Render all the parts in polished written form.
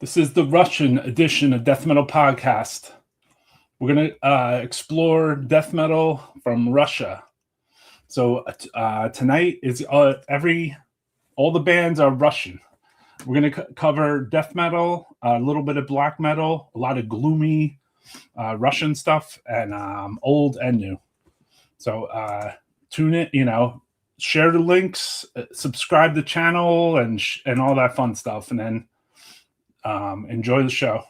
This is the Russian edition of Death Metal Podcast. We're going to explore death metal from Russia. So tonight is all the bands are Russian. We're going to cover death metal, a little bit of black metal, a lot of gloomy Russian stuff, and old and new. So tune in, share the links, subscribe to the channel, and all that fun stuff, and then enjoy the show.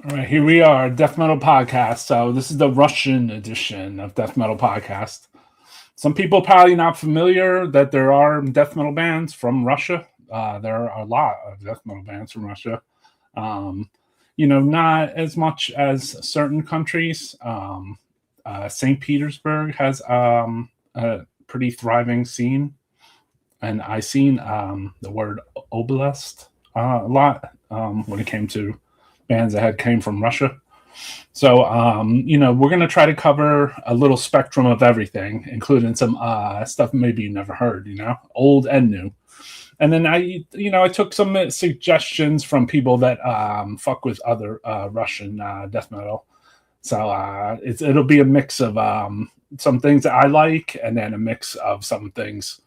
All right, here we are, Death Metal Podcast. So this is the Russian edition of Death Metal Podcast. Some people probably not familiar that there are death metal bands from Russia. There are a lot of death metal bands from Russia. Not as much as certain countries. St. Petersburg has a pretty thriving scene. And I seen the word oblast a lot when it came to bands that came from Russia. So, we're going to try to cover a little spectrum of everything, including some stuff maybe you never heard, old and new. And then I took some suggestions from people that fuck with other Russian death metal. So it'll be a mix of some things that I like and then a mix of some things.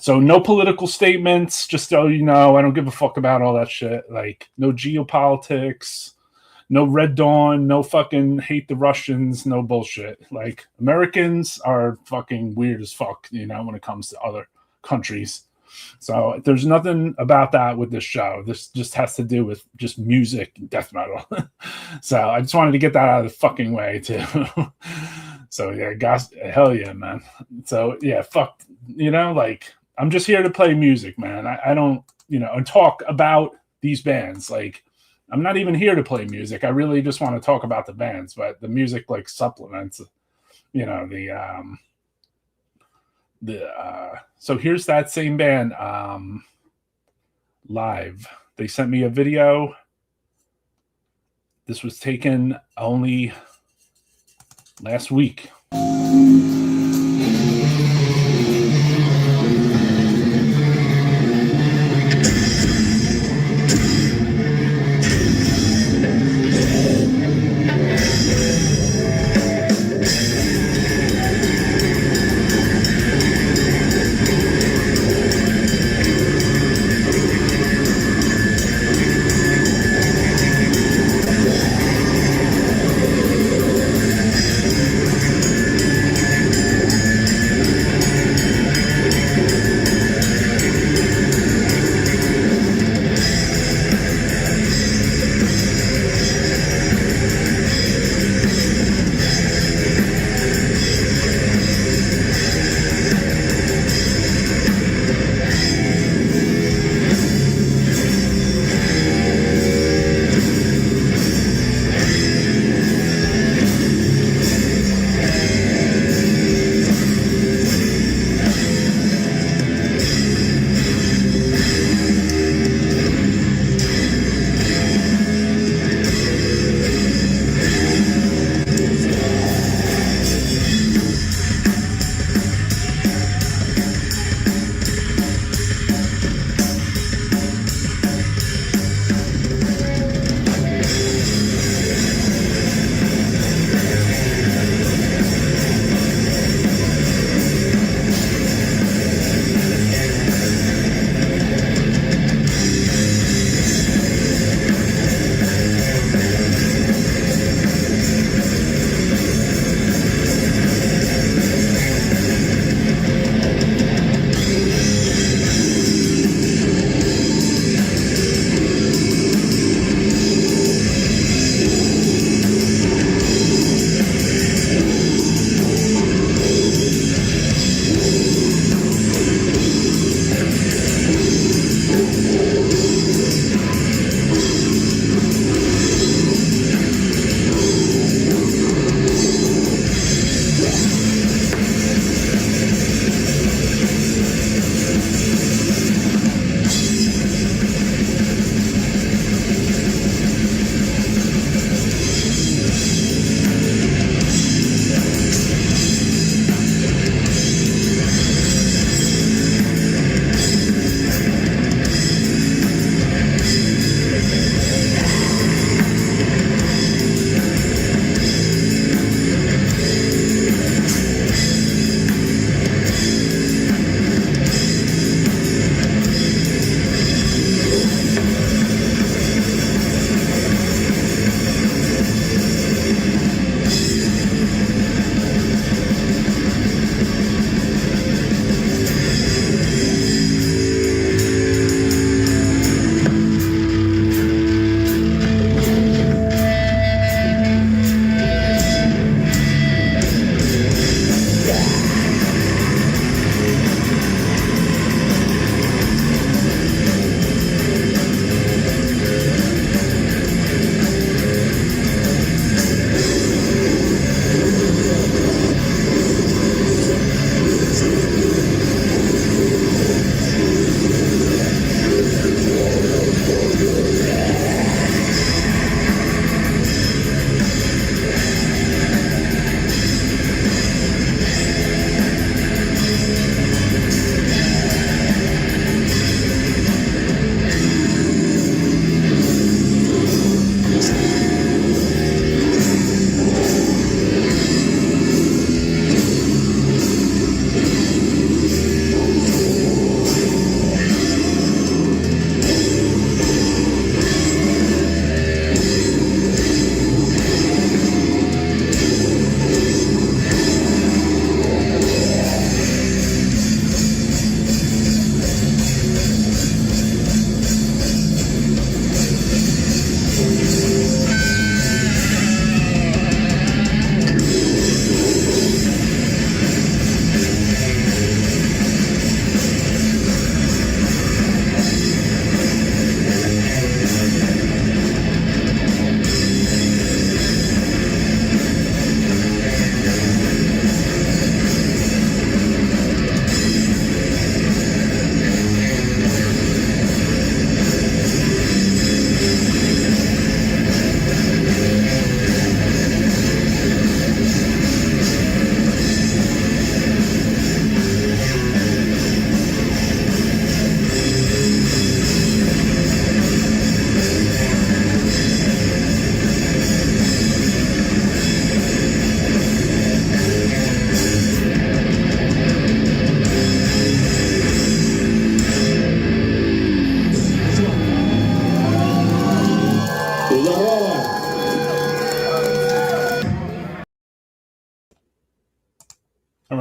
So no political statements, just so you know, I don't give a fuck about all that shit. Like, no geopolitics, no Red Dawn, no fucking hate the Russians, no bullshit. Like, Americans are fucking weird as fuck, when it comes to other countries. So there's nothing about that with this show. This just has to do with just music, death metal. So I just wanted to get that out of the fucking way, too. So, yeah, guys, hell yeah, man. So, yeah, fuck, I'm just here to play music, man. I don't, and talk about these bands. Like, I'm not even here to play music. I really just want to talk about the bands, but the music supplements, so here's that same band, live. They sent me a video. This was taken only last week.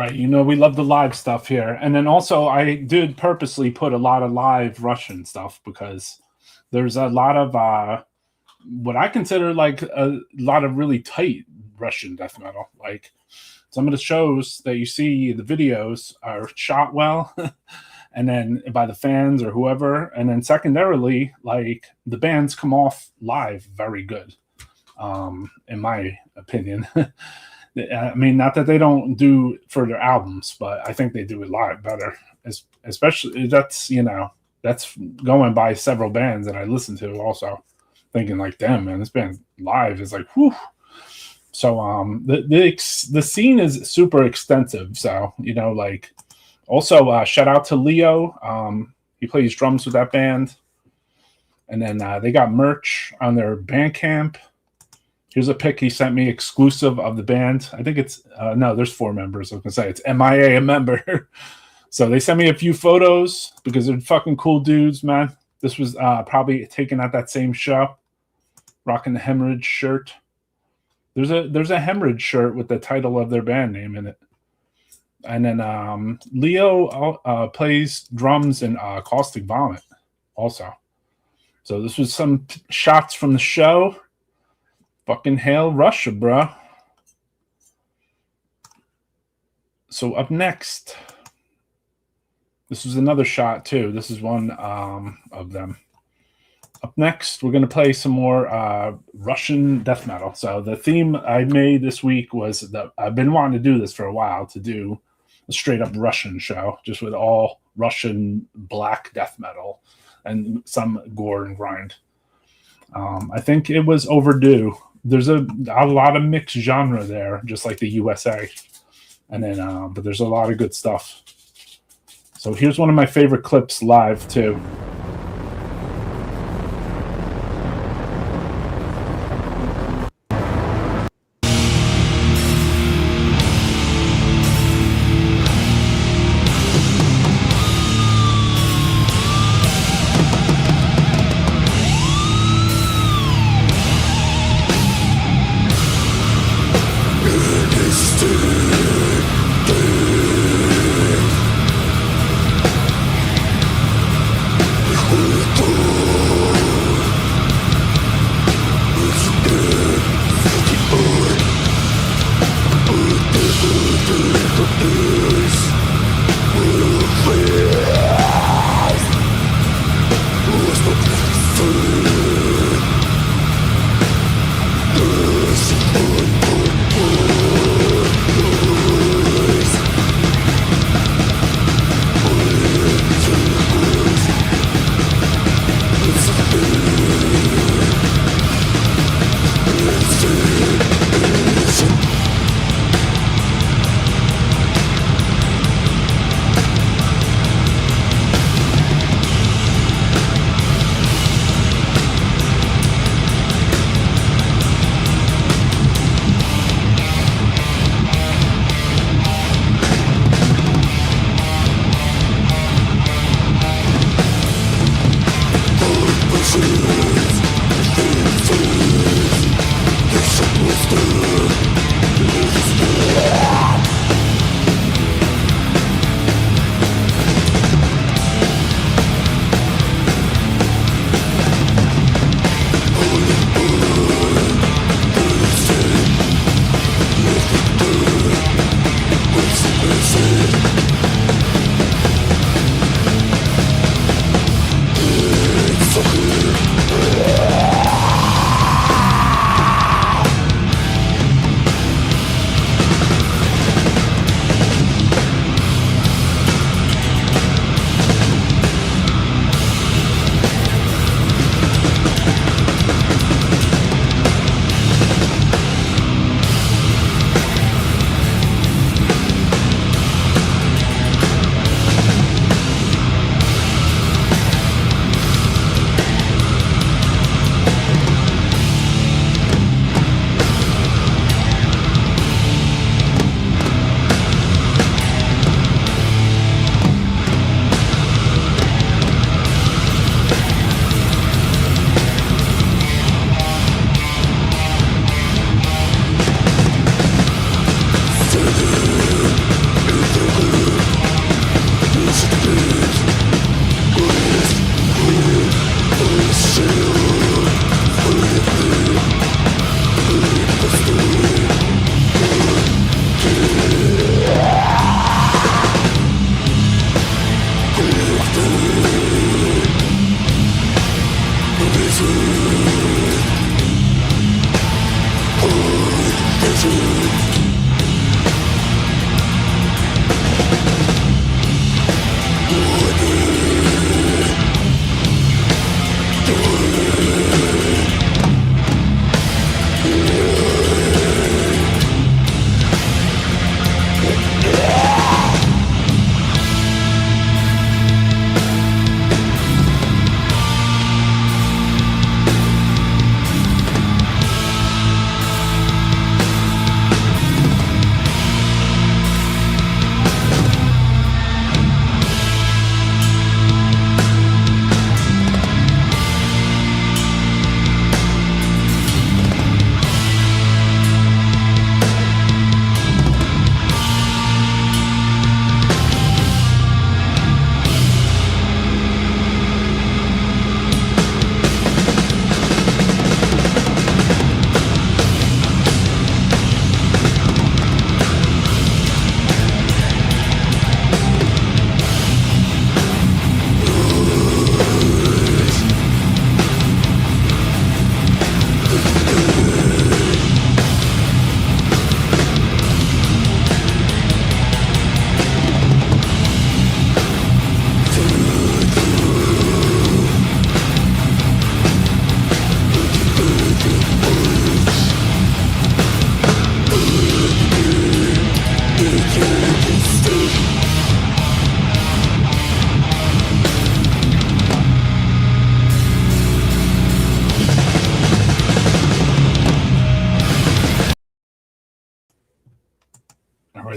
Right. You know, we love the live stuff here. And then also, I did purposely put a lot of live Russian stuff because there's a lot of what I consider like a lot of really tight Russian death metal. Like some of the shows that you see, the videos are shot well, and then by the fans or whoever. And then secondarily, like the bands come off live very good, in my opinion. I mean, not that they don't do for their albums, but I think they do it live better. Especially that's, you know, that's going by several bands that I listen to also, thinking like, damn, man, this band live is like, whew. So the scene is super extensive. So, you know, like also shout out to Leo. He plays drums with that band. And then they got merch on their Bandcamp. Here's a pic he sent me exclusive of the band. I think it's, no, there's 4 members. I was going to say it's MIA a member. So they sent me a few photos because they're fucking cool dudes, man. This was probably taken at that same show. Rocking the Hemorrhage shirt. There's a Hemorrhage shirt with the title of their band name in it. And then Leo plays drums in Caustic Vomit also. So this was some shots from the show. Fucking hail Russia, bro. So up next, this is another shot too. This is one of them. Up next, we're going to play some more Russian death metal. So the theme I made this week was that I've been wanting to do this for a while, to do a straight up Russian show, just with all Russian black death metal and some gore and grind. I think it was overdue. There's a lot of mixed genre there, just like the USA. And then, but there's a lot of good stuff. So here's one of my favorite clips live too.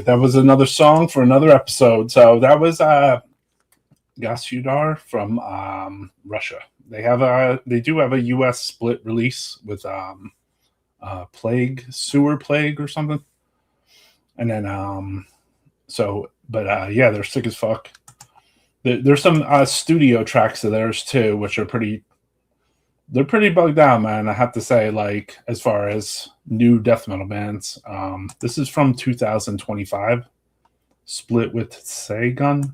That was another song for another episode. So that was Gosudar from Russia. They do have a US split release with sewer plague or something. And then yeah, they're sick as fuck. There's some studio tracks of theirs too, which are pretty bugged out, man. I have to say, like, as far as new death metal bands, this is from 2025, split with Pys-Gun.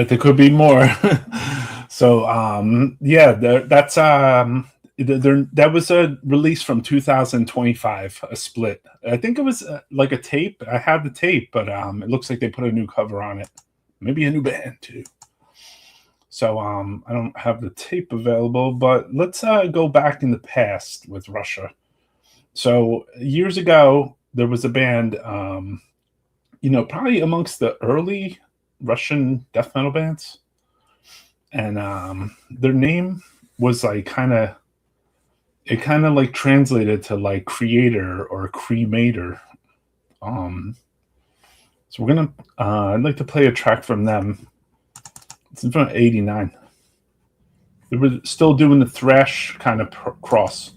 right, there could be more. So yeah, that was a release from 2025, a split. I think it was like a tape. I had the tape, but it looks like they put a new cover on it, maybe a new band too. So I don't have the tape available, but let's go back in the past with Russia. So years ago, there was a band, probably amongst the early Russian death metal bands, and their name was like kind of like translated to like creator or cremator. So we're gonna I'd like to play a track from them. It's from '89. They were still doing the thrash kind of cross.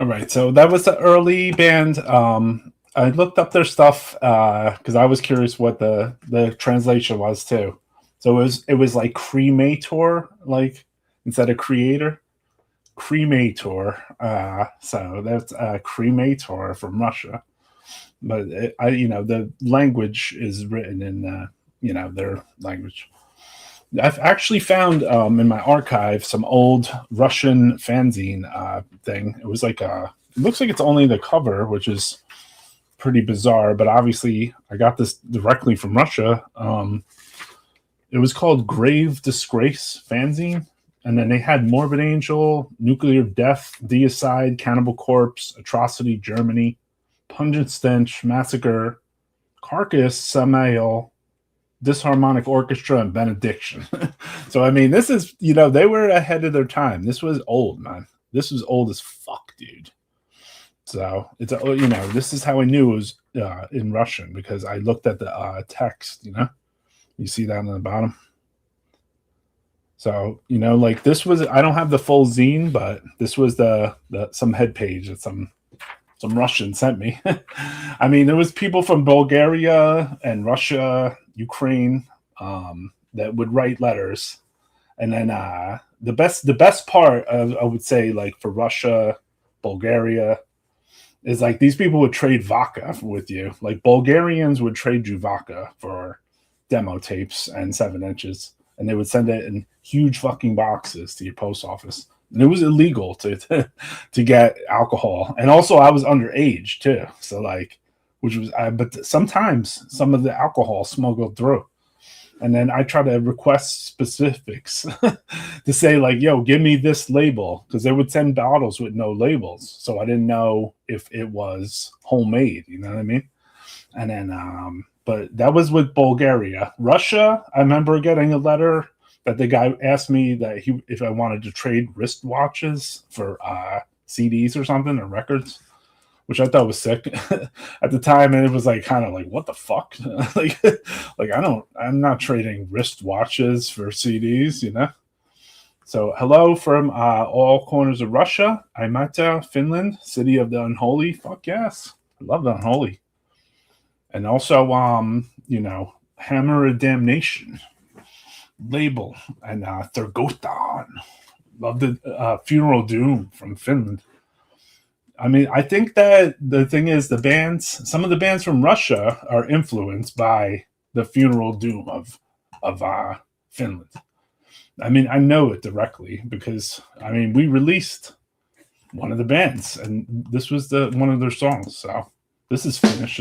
All right, so that was the early band. I looked up their stuff because I was curious what the translation was too. So it was like cremator, like instead of creator, cremator. So that's cremator from Russia. But the language is written in their language. I've actually found in my archive some old Russian fanzine thing. It was like it looks like it's only the cover, which is pretty bizarre. But obviously, I got this directly from Russia. It was called Grave Disgrace fanzine, and then they had Morbid Angel, Nuclear Death, Deicide, Cannibal Corpse, Atrocity Germany, Pungent Stench, Massacre, Carcass, Samael, Disharmonic Orchestra, and Benediction. So I mean, this is they were ahead of their time. This was old, man. This was old as fuck, dude. So it's this is how I knew it was in Russian, because I looked at the text. You see that on the bottom. So like this was, I don't have the full zine, but this was the some head page that some Russian sent me. I mean, there was people from Bulgaria and Russia, Ukraine, that would write letters, and then the best part of, I would say, like for Russia, Bulgaria, is like these people would trade vodka with you. Like Bulgarians would trade you vodka for demo tapes and 7-inches, and they would send it in huge fucking boxes to your post office. And it was illegal to get alcohol, and also I was underage too. So like, which was, but sometimes some of the alcohol smuggled through, and then I try to request specifics to say like, "Yo, give me this label," because they would send bottles with no labels, so I didn't know if it was homemade. You know what I mean? And then, but that was with Bulgaria. Russia, I remember getting a letter that the guy asked me that if I wanted to trade wristwatches for CDs or something, or records, which I thought was sick at the time, and it was like kind of like, what the fuck? like I'm not trading wristwatches for CDs, So hello from all corners of Russia. Imata, Finland, city of the unholy. Fuck yes, I love the unholy. And also Hammer of Damnation label, and Thurgotan. Love the Funeral Doom from Finland. I mean, I think that the thing is, some of the bands from Russia are influenced by the Funeral Doom of Finland. I mean, I know it directly because we released one of the bands, and this was one of their songs. So this is Finnish.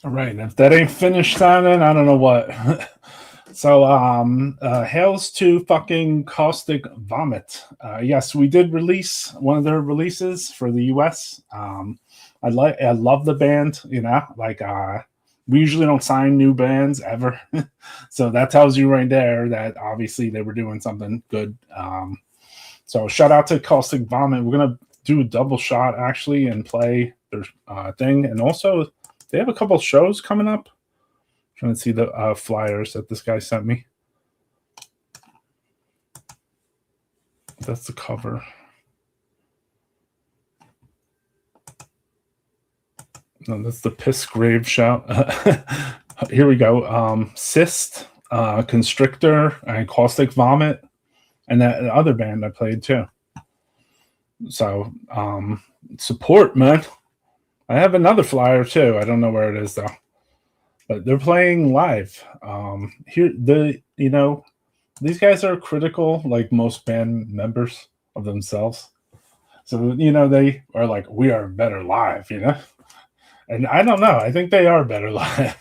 All right, if that ain't finished sounding, I don't know what. So, hails to fucking Caustic Vomit. Yes, we did release one of their releases for the US. I love the band, you know, like we usually don't sign new bands ever. So that tells you right there that obviously they were doing something good. So shout out to Caustic Vomit. We're gonna do a double shot actually and play their thing, and also they have a couple shows coming up. Trying to see the flyers that this guy sent me. That's the cover. No, that's the Piss Grave shout. Here we go. Cist, Constrictor, and Caustic Vomit, and that other band I played too. So support, man. I have another flyer too. I don't know where it is though. But they're playing live. Here, these guys are critical, like most band members, of themselves. So, they are like, we are better live, And I don't know. I think they are better live.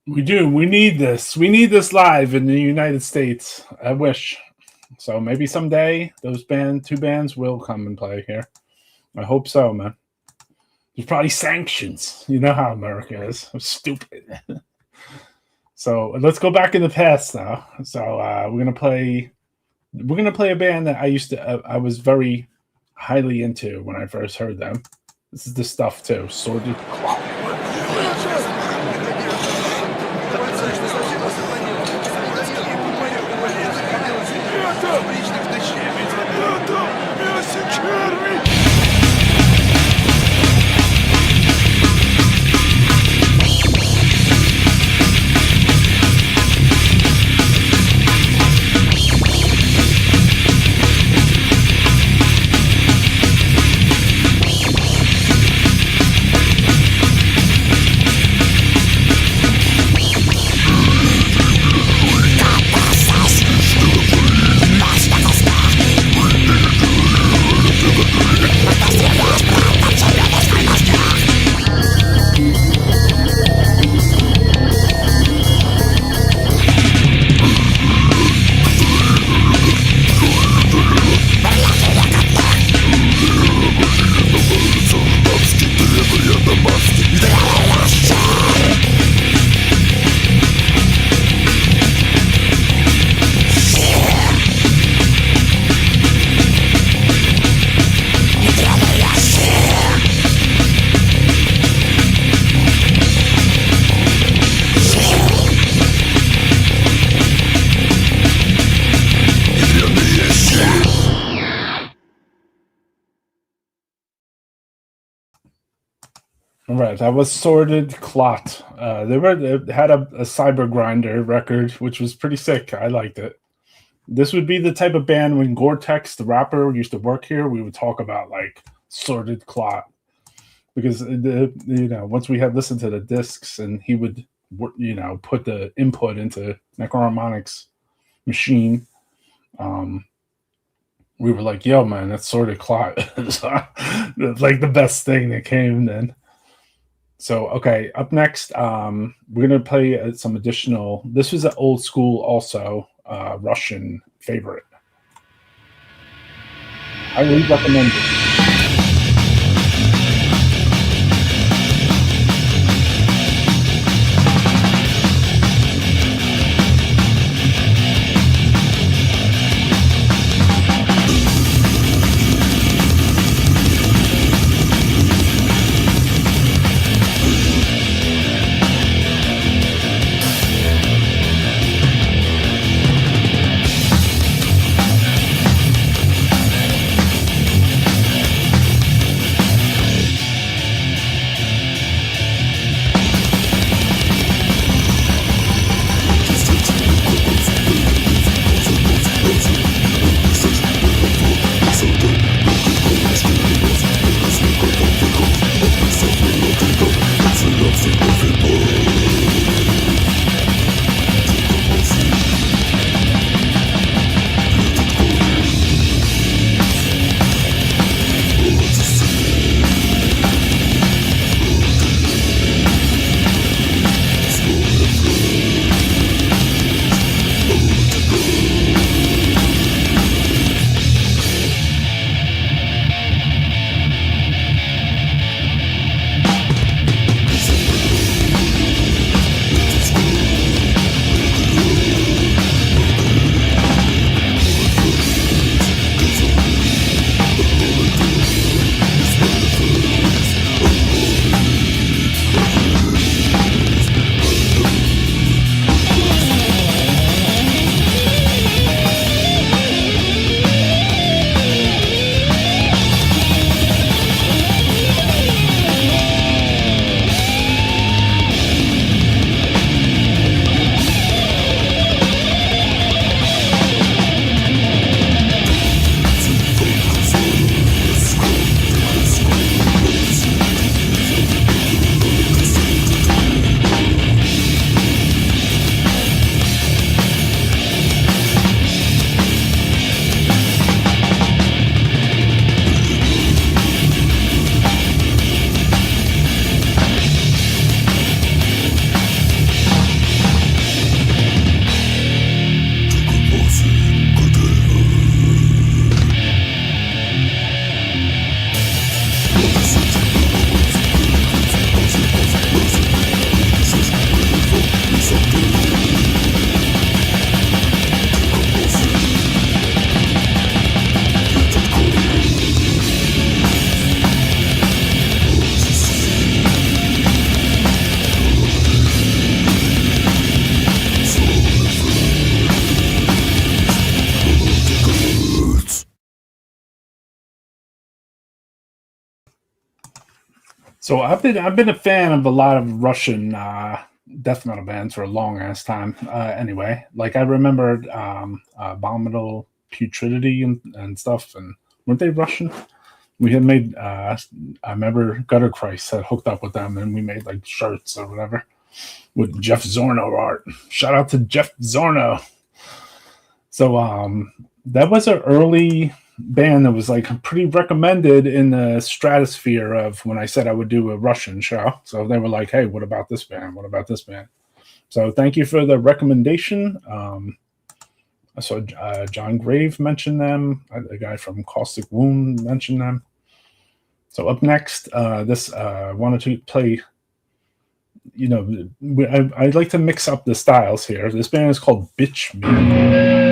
We do. We need this. We need this live in the United States. I wish. So maybe someday those two bands will come and play here. I hope so, man. There's probably sanctions. You know how America is. I'm stupid. So let's go back in the past now. So we're gonna play a band that I was very highly into when I first heard them. This is the stuff too. Sordid Clock. All right, that was Sordid Clot. They had a Cyber Grinder record, which was pretty sick. I liked it. This would be the type of band when Gore-Tex, the rapper, used to work here. We would talk about like Sordid Clot because once we had listened to the discs and he would put the input into Necroharmonic's machine. We were like, "Yo, man, that's Sordid Clot." It's like the best thing that came then. So, okay, up next, we're going to play some additional. This was an old school, also Russian favorite. Highly recommended. So I've been a fan of a lot of Russian death metal bands for a long ass time. Anyway, like I remember Abominable Putridity and stuff, and weren't they Russian? We had made I remember Gutter Christ had hooked up with them, and we made like shirts or whatever with Jeff Zorno art. Shout out to Jeff Zorno. So that was an early band that was like pretty recommended in the stratosphere of when I said I would do a Russian show. So they were like, hey, what about this band? What about this band? So thank you for the recommendation. So John Grave mentioned them. The guy from Caustic Wound mentioned them. So up next, this wanted to play, you know, I'd like to mix up the styles here. This band is called Bitchmeat.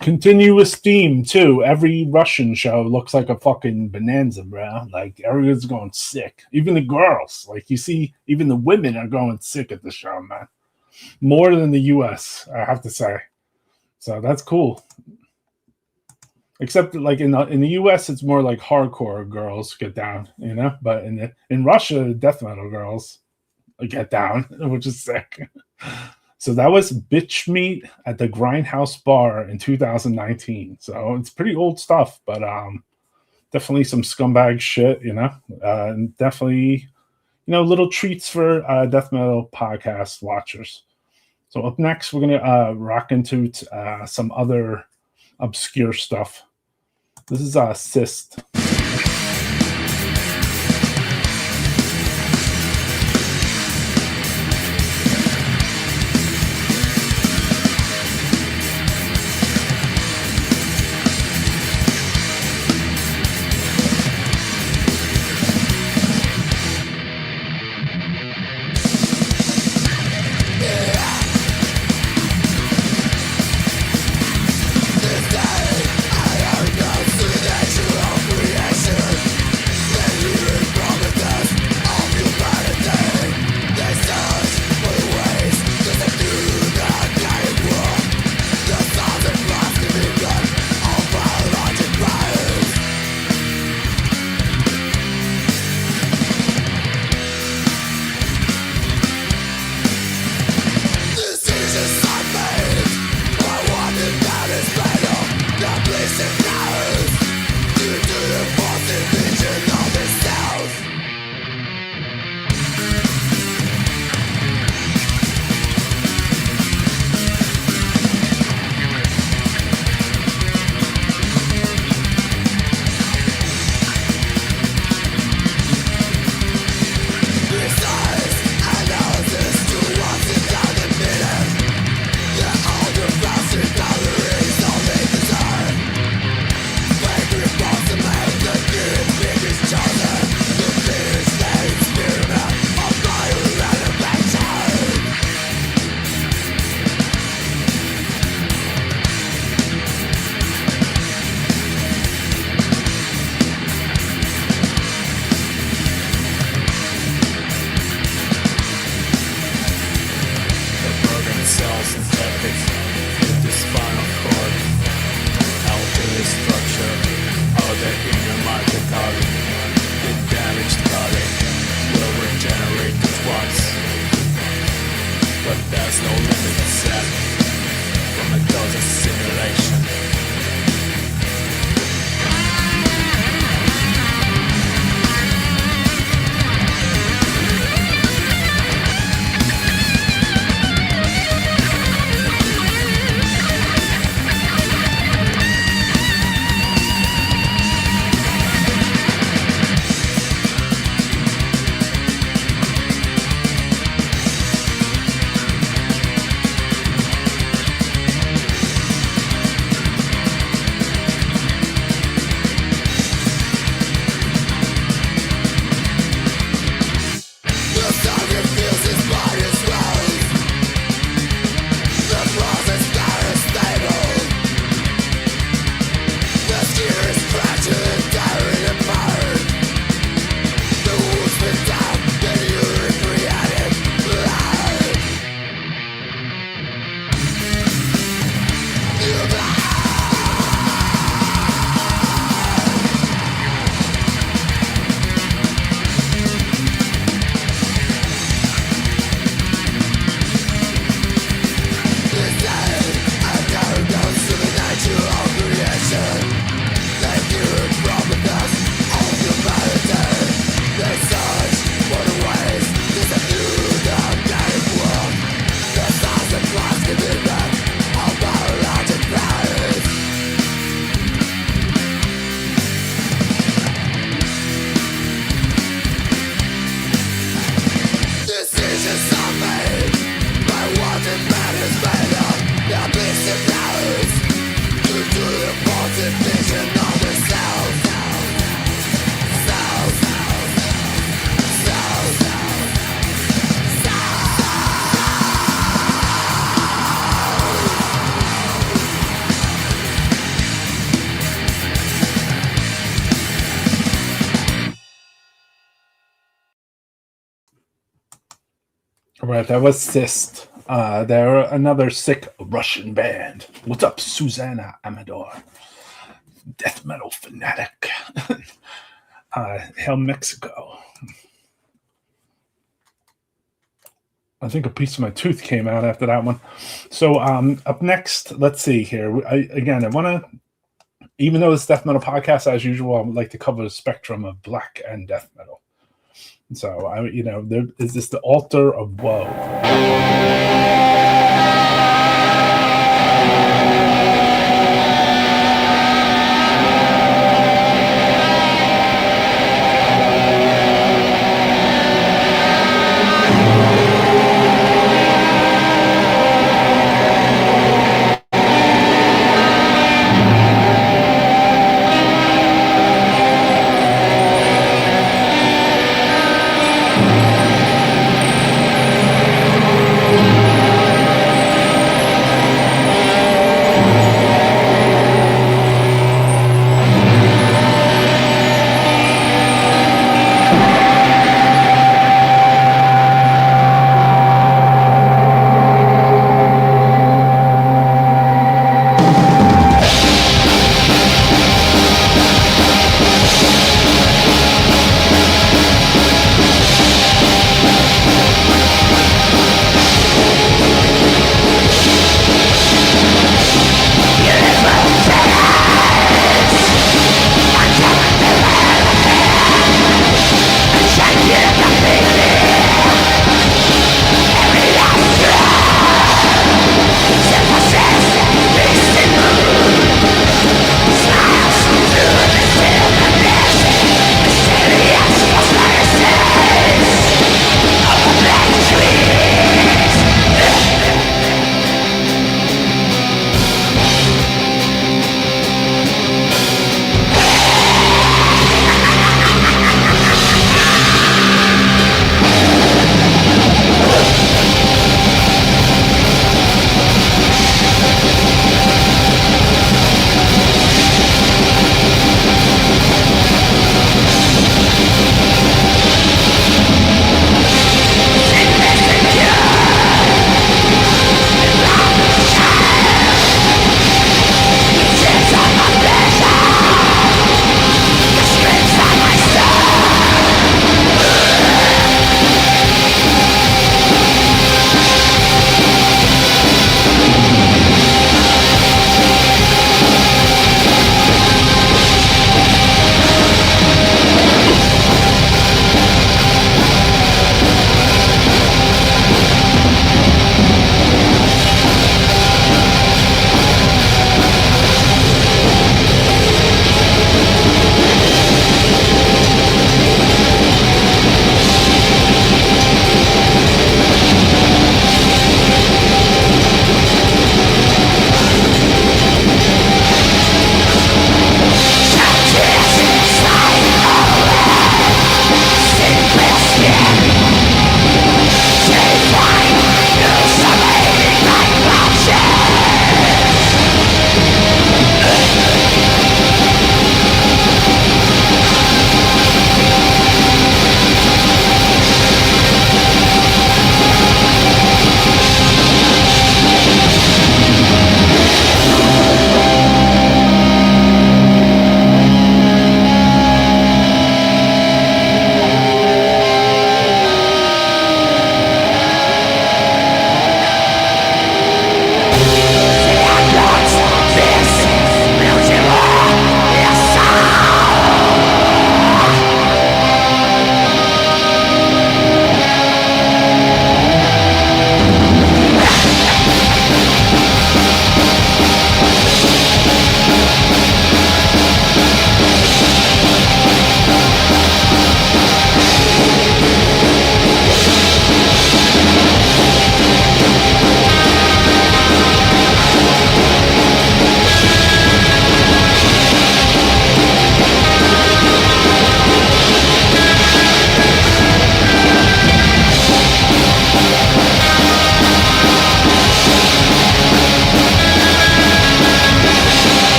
Continuous theme too. Every Russian show looks like a fucking bonanza, bro. Like everyone's going sick. Even the girls, like you see, even the women are going sick at the show, man. More than the U.S., I have to say. So that's cool. Except that, like in the U.S., it's more like hardcore girls get down, you know. But in Russia, death metal girls get down, which is sick. So that was Bitchmeat at the Grindhouse Bar in 2019. So it's pretty old stuff, but definitely some scumbag shit, and definitely, little treats for death metal podcast watchers. So up next, we're gonna rock into some other obscure stuff. This is Cist. All right, that was Cist. They're another sick Russian band. What's up, Susanna Amador? Death metal fanatic. Hail Mexico. I think a piece of my tooth came out after that one. So up next, let's see here. I want to, even though it's death metal podcast as usual, I would like to cover the spectrum of black and death metal. So there is this the altar of woe.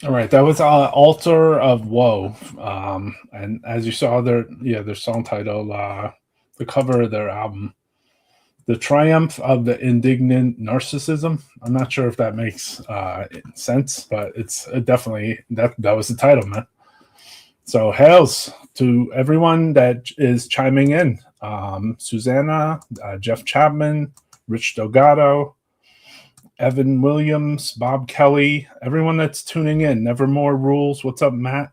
All right, that was Altar of Woe. And as you saw, their song title, the cover of their album, The Triumph of the Indignant Narcissism. I'm not sure if that makes sense, but it's definitely, that was the title, man. So hails to everyone that is chiming in. Susanna, Jeff Chapman, Rich Delgado, Evan Williams, Bob Kelly, everyone that's tuning in. Nevermore Rules. What's up, Matt?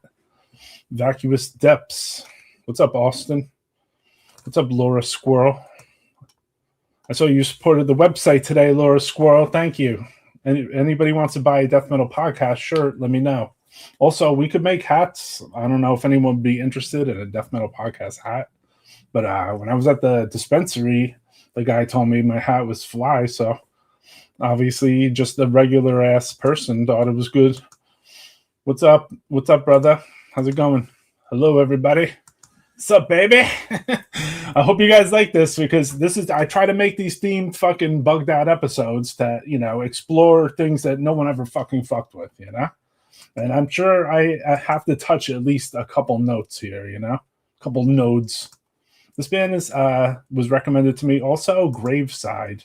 Vacuous Depths. What's up, Austin? What's up, Laura Squirrel? I saw you supported the website today, Laura Squirrel. Thank you. Anybody wants to buy a Death Metal Podcast shirt, let me know. Also, we could make hats. I don't know if anyone would be interested in a Death Metal Podcast hat. But when I was at the dispensary, the guy told me my hat was fly, so obviously just a regular ass person thought it was good. What's up? What's up, brother? How's it going? Hello, everybody. What's up, baby? I hope you guys like this, because I try to make these themed fucking bugged out episodes that, explore things that no one ever fucking fucked with, And I'm sure I have to touch at least a couple notes here, a couple nodes. This band was recommended to me. Also, Graveside.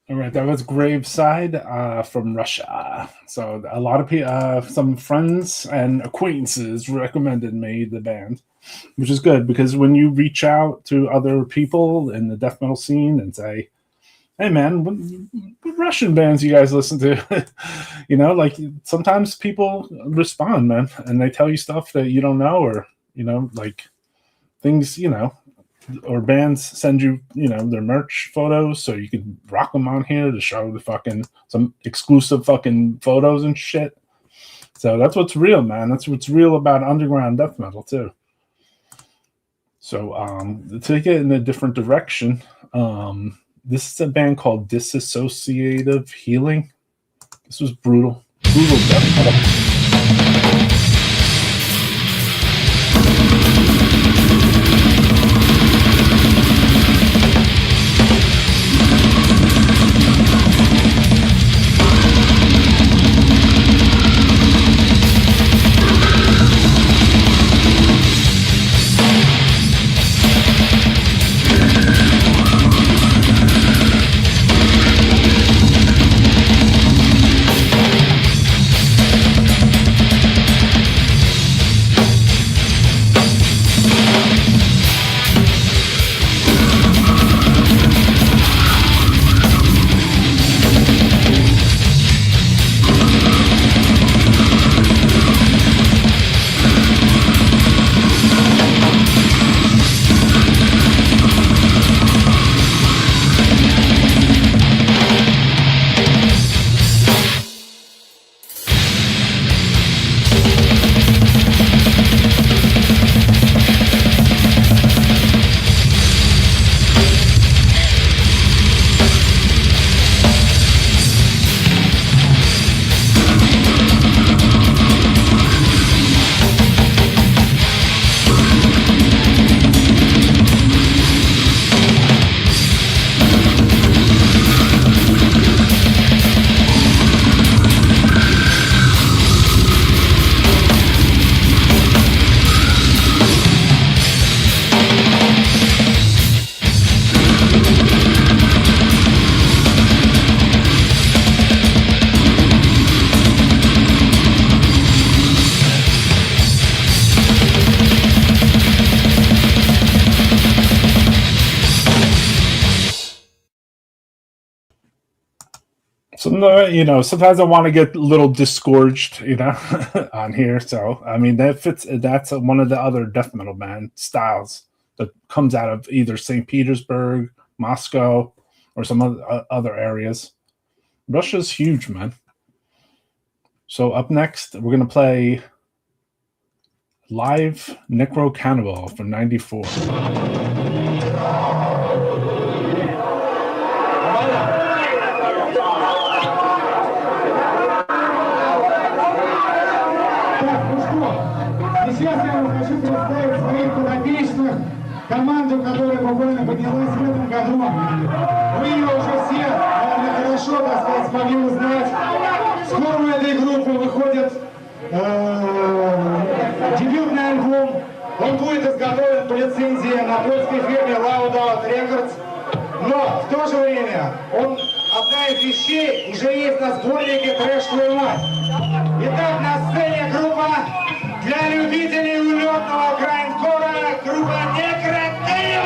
All right, that was Graveside from Russia. So a lot of people, some friends and acquaintances recommended me the band, which is good because when you reach out to other people in the death metal scene and say, "Hey, man, what Russian bands you guys listen to?" Like sometimes people respond, man, and they tell you stuff that you don't know, or like things, or bands send you, their merch photos so you can rock them on here to show the fucking some exclusive fucking photos and shit. So that's what's real, man. That's what's real about underground death metal too. So to take it in a different direction, this is a band called Disassociative Healing. This was brutal death metal. Sometimes I want to get a little disgorged, on here. So, I mean, that fits. That's one of the other death metal band styles that comes out of either St. Petersburg, Moscow, or some other areas. Russia's huge, man. So up next, we're going to play Live Necro Cannibal from '94. Сейчас я вам хочу представить своих подопечных, команду, которая буквально поднялась в этом году. Вы ее уже все, наверное, хорошо, так сказать, смогли узнать. Скоро у этой группы выходит дебютный альбом. Он будет изготовлен по лицензии на польской фирме Larvae Records. Но в то же время одна из вещей уже есть на сборнике «Трэш твою мать». Итак, на сцене группа для любителей улетного грайндкора, группа Necrectomy!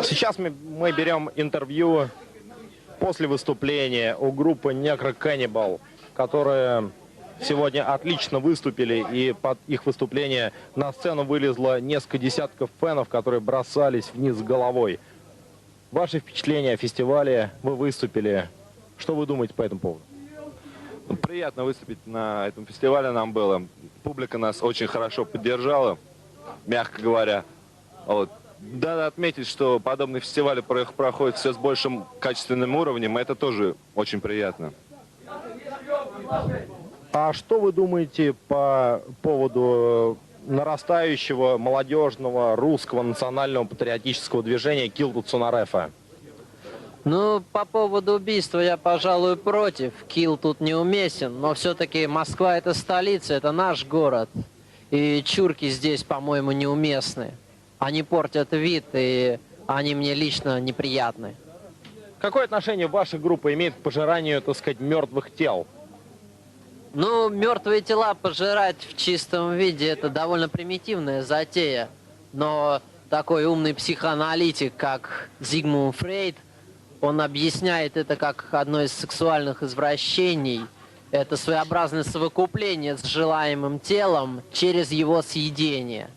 Сейчас мы берем интервью после выступления у группы Necrectomy, которые сегодня отлично выступили, и под их выступление на сцену вылезло несколько десятков фенов, которые бросались вниз головой. Ваши впечатления о фестивале, вы выступили. Что вы думаете по этому поводу? Приятно выступить на этом фестивале нам было. Публика нас очень хорошо поддержала, мягко говоря. Вот. Надо отметить, что подобные фестивали проходят все с большим качественным уровнем, и это тоже очень приятно. А что вы думаете по поводу нарастающего молодежного русского национального патриотического движения «Kill тут Сонарефа»? Ну, по поводу убийства я, пожалуй, против. Килл тут неуместен, но все-таки Москва — это столица, это наш город. И чурки здесь, по-моему, неуместны. Они портят вид, и они мне лично неприятны. Какое отношение ваша группа имеет к пожиранию, так сказать, мертвых тел? Ну, мертвые тела пожирать в чистом виде — это довольно примитивная затея. Но такой умный психоаналитик, как Зигмунд Фрейд, он объясняет это как одно из сексуальных извращений. Это своеобразное совокупление с желаемым телом через его съедение.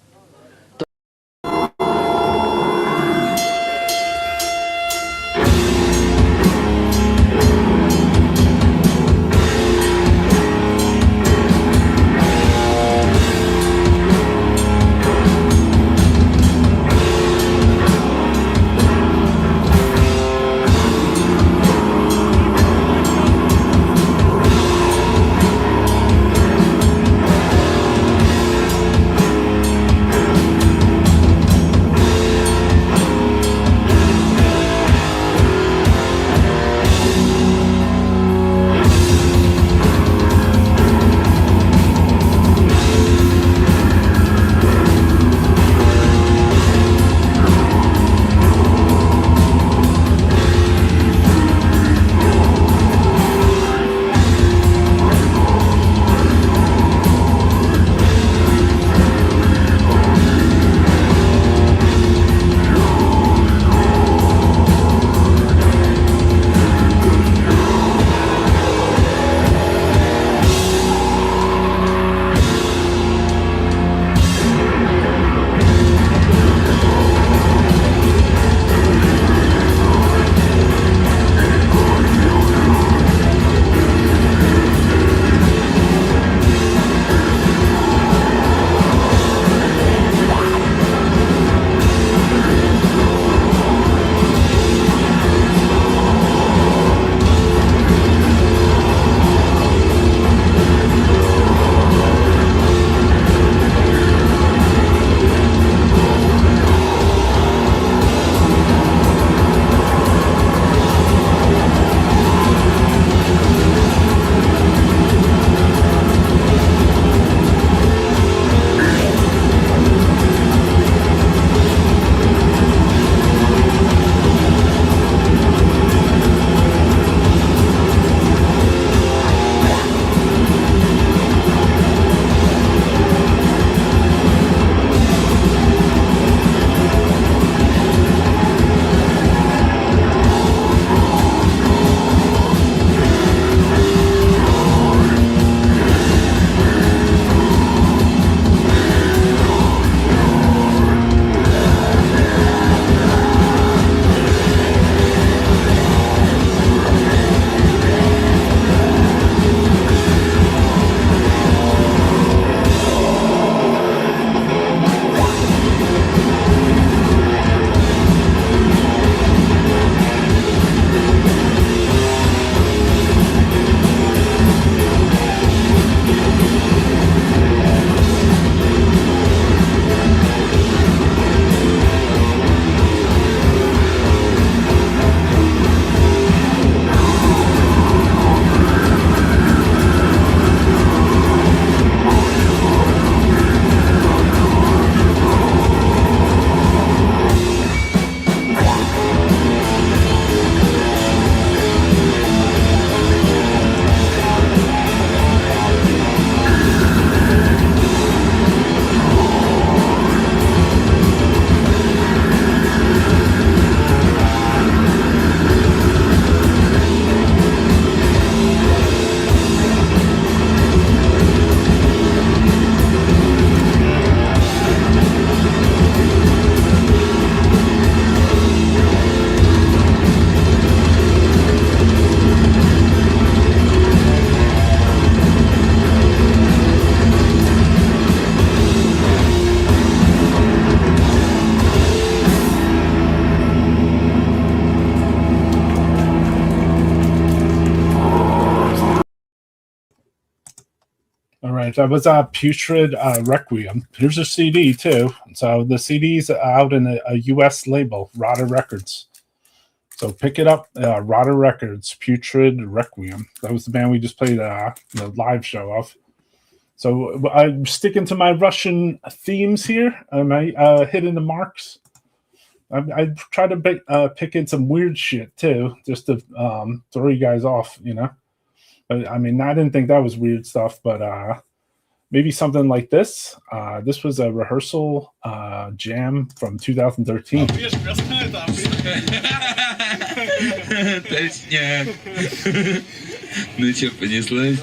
right, that was Putrid Requiem. Here's a CD too. So the CD's out in a US label, Rada Records. So pick it up, Rada Records, Putrid Requiem. That was the band we just played the live show of. So I'm sticking to my Russian themes here. Am I hitting the marks? I try to pick in some weird shit too, just to throw you guys off, you know. But I mean, I didn't think that was weird stuff, but maybe something like this. This was a rehearsal jam from 2013. Точняк. Ну что, понеслась?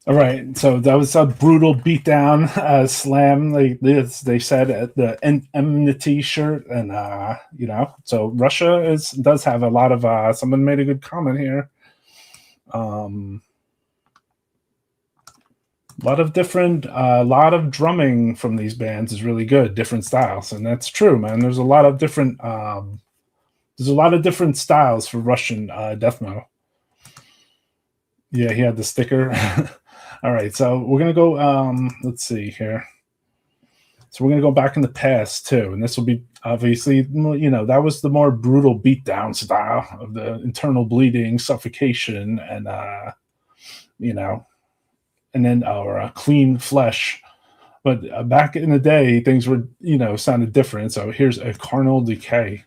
All right, so that was a brutal beatdown slam. They said at the enmity shirt, and so Russia does have a lot of. Someone made a good comment here. A lot of different, lot of drumming from these bands is really good, different styles, and that's true, man. There's a lot of different. There's a lot of different styles for Russian death metal. Yeah, he had the sticker. All right, so we're going to go, let's see here. So we're going to go back in the past, too. And this will be, obviously, that was the more brutal beatdown style of the internal bleeding, suffocation, and, and then our clean flesh. But back in the day, things were, sounded different. So here's a Carnal Decay.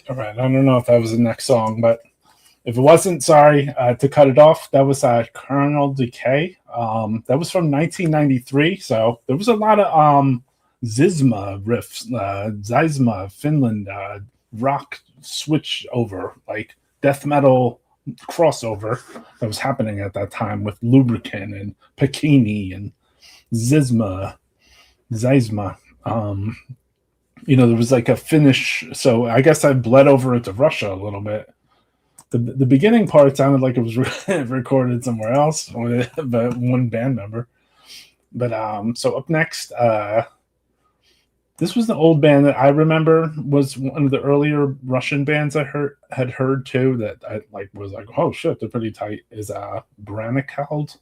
All right, I don't know if that was the next song, but if it wasn't, sorry to cut it off. That was Carnal Decay. That was from 1993, so there was a lot of Zizma riffs, Zizma, Finland, rock switch over, like death metal crossover that was happening at that time with Lubricant and Bikini and Zizma. There was like a Finnish, so I guess I bled over into Russia a little bit. The beginning part sounded like it was recorded somewhere else, but one band member. But so up next, this was the old band that I remember was one of the earlier Russian bands I had heard too. That I was like, oh shit, they're pretty tight. Is Branikald.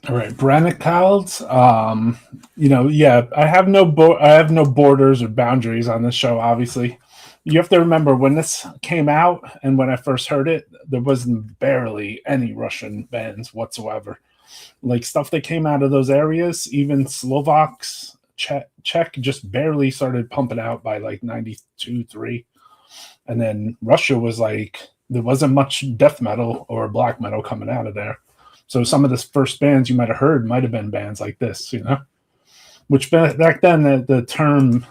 All right, Brannicalds. Yeah, I have no borders or boundaries on this show. Obviously, you have to remember when this came out and when I first heard it, there wasn't barely any Russian bands whatsoever. Like stuff that came out of those areas, even Slovaks, Czech just barely started pumping out by like 92, 3. And then Russia was like, there wasn't much death metal or black metal coming out of there. So some of the first bands you might have heard might have been bands like this, which back then the term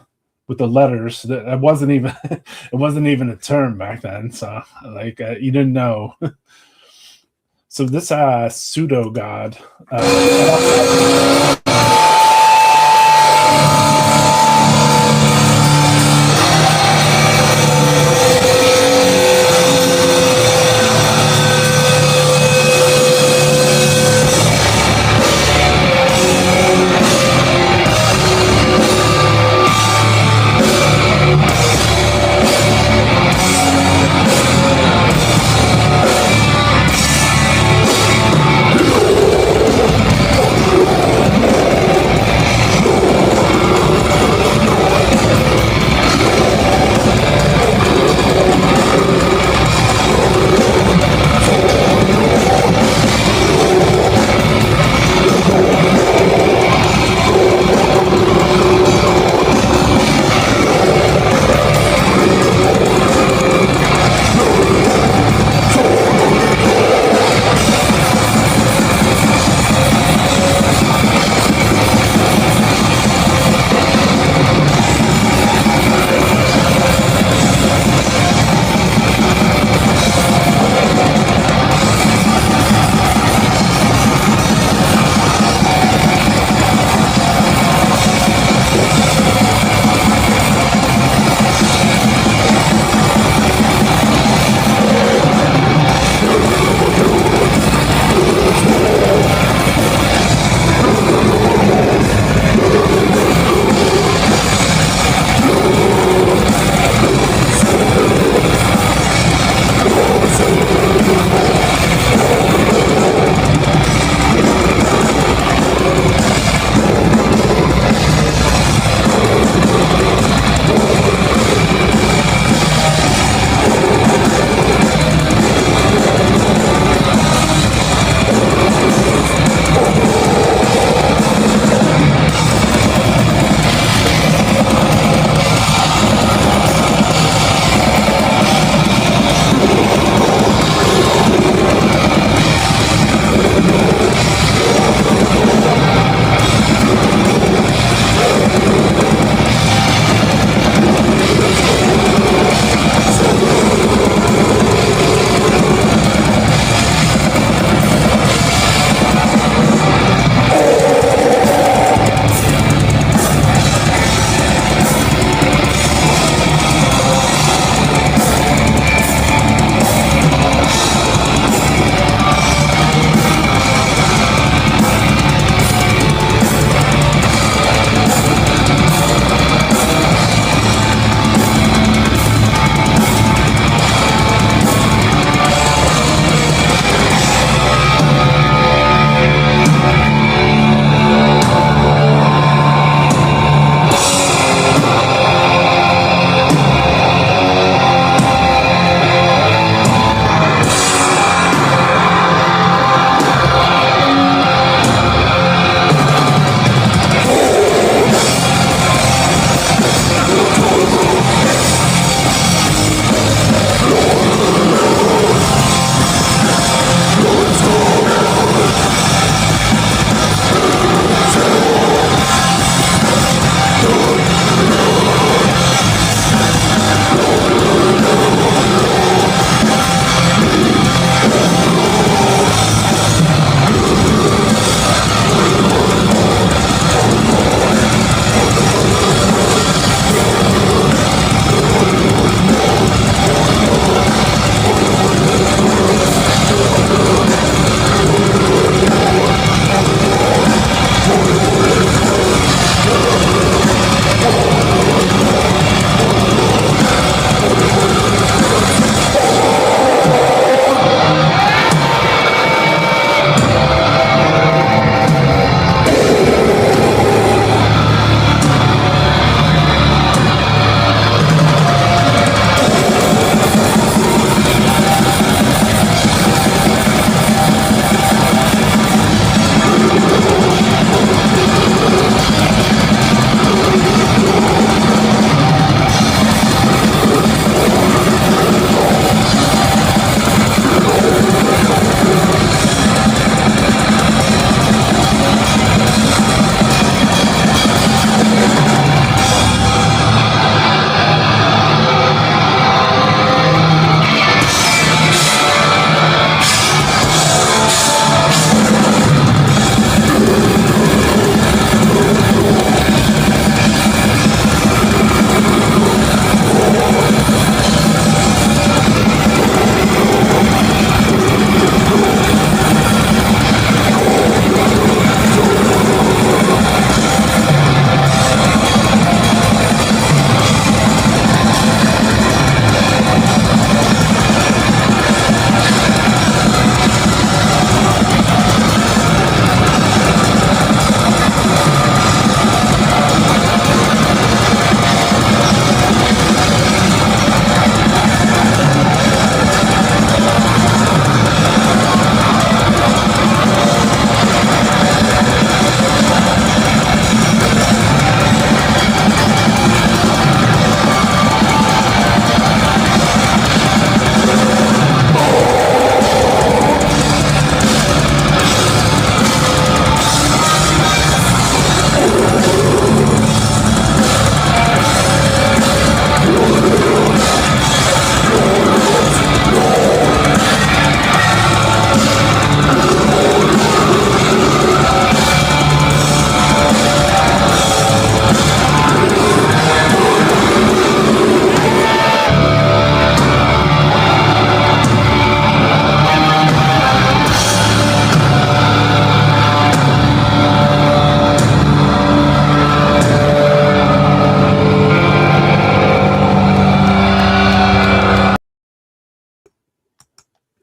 with the letters that wasn't even it wasn't even a term back then. So like you didn't know. So this pseudo god.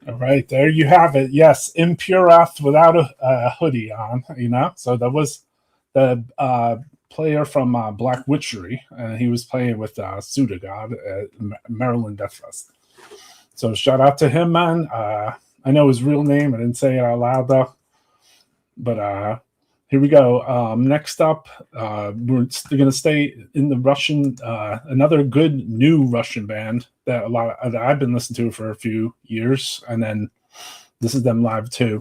All right, there you have it. Yes, Impurath without a hoodie on, you know. So that was the player from Black Witchery, and he was playing with Sudagod at Maryland Death Fest. So shout out to him, man. I know his real name. I didn't say it out loud though. But here we go. Next up, we're going to stay in the Russian. Another good new Russian band that that I've been listening to for a few years, and then this is them live too.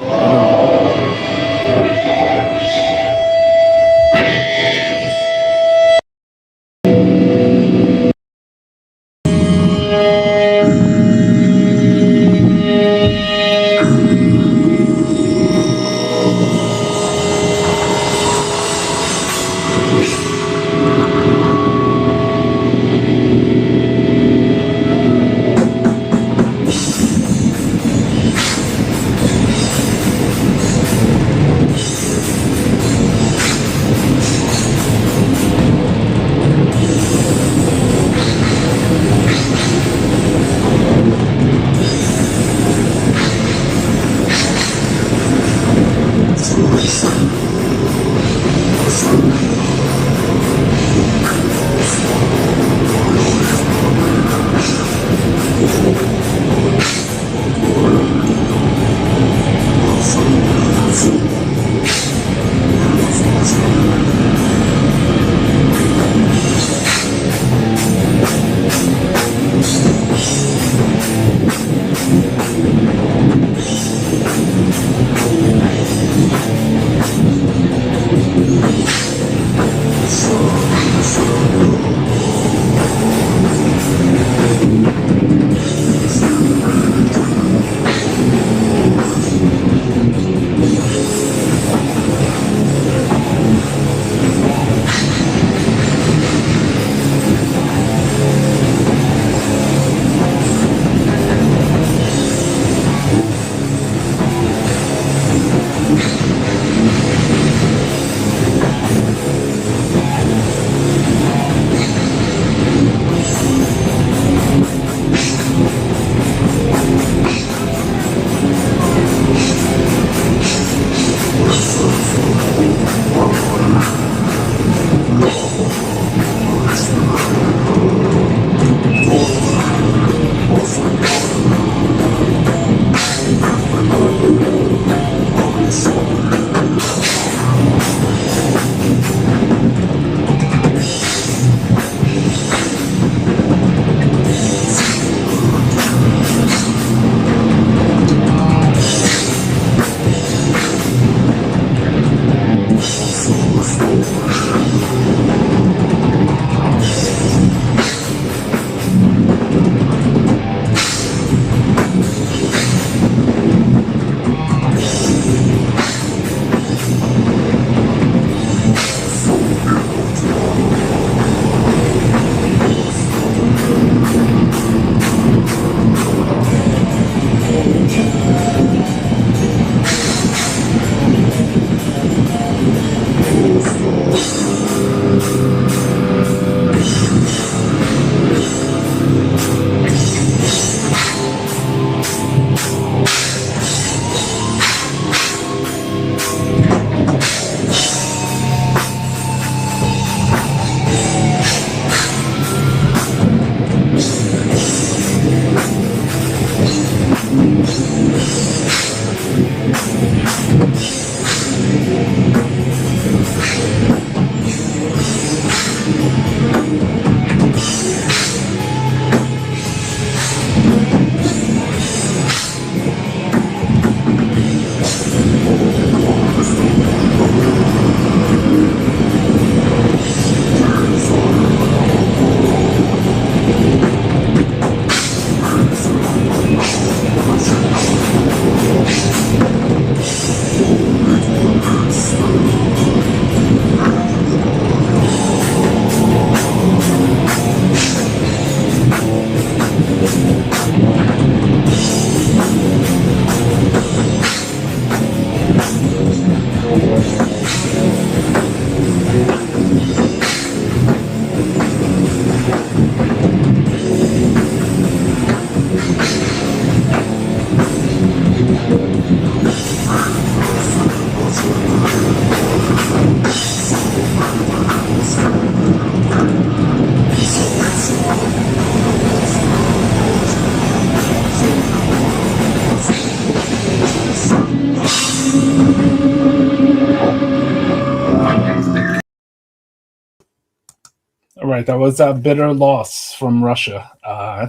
right, that was a bitter loss from Russia.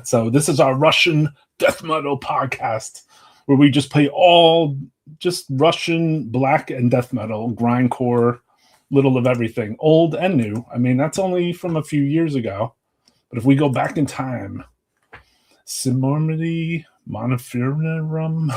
So this is our Russian death metal podcast, where we just play all just Russian black and death metal, grindcore, little of everything, old and new. I mean, that's only from a few years ago. But if we go back in time, Cinomiy Mortuorum.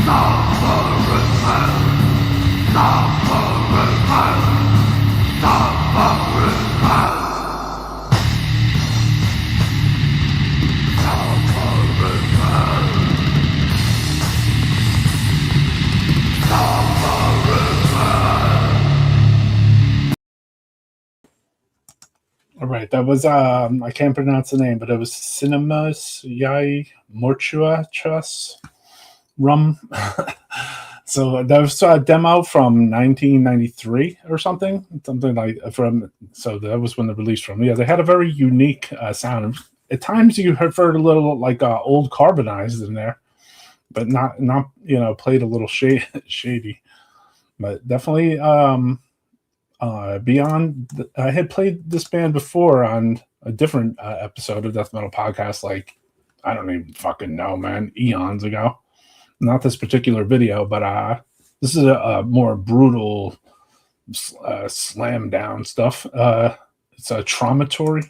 Now right, that was I can't pronounce the name, but it was Cinomiy Mortuorum. So that was a demo from 1993 or something like from. So that was when the release from. Yeah, they had a very unique sound. At times you heard a little like old carbonized in there, but not played a little shady. But definitely beyond. I had played this band before on a different episode of Death Metal Podcast, like I don't even fucking know, man, eons ago. Not this particular video, but this is a more brutal slam down stuff. It's a Traumatory.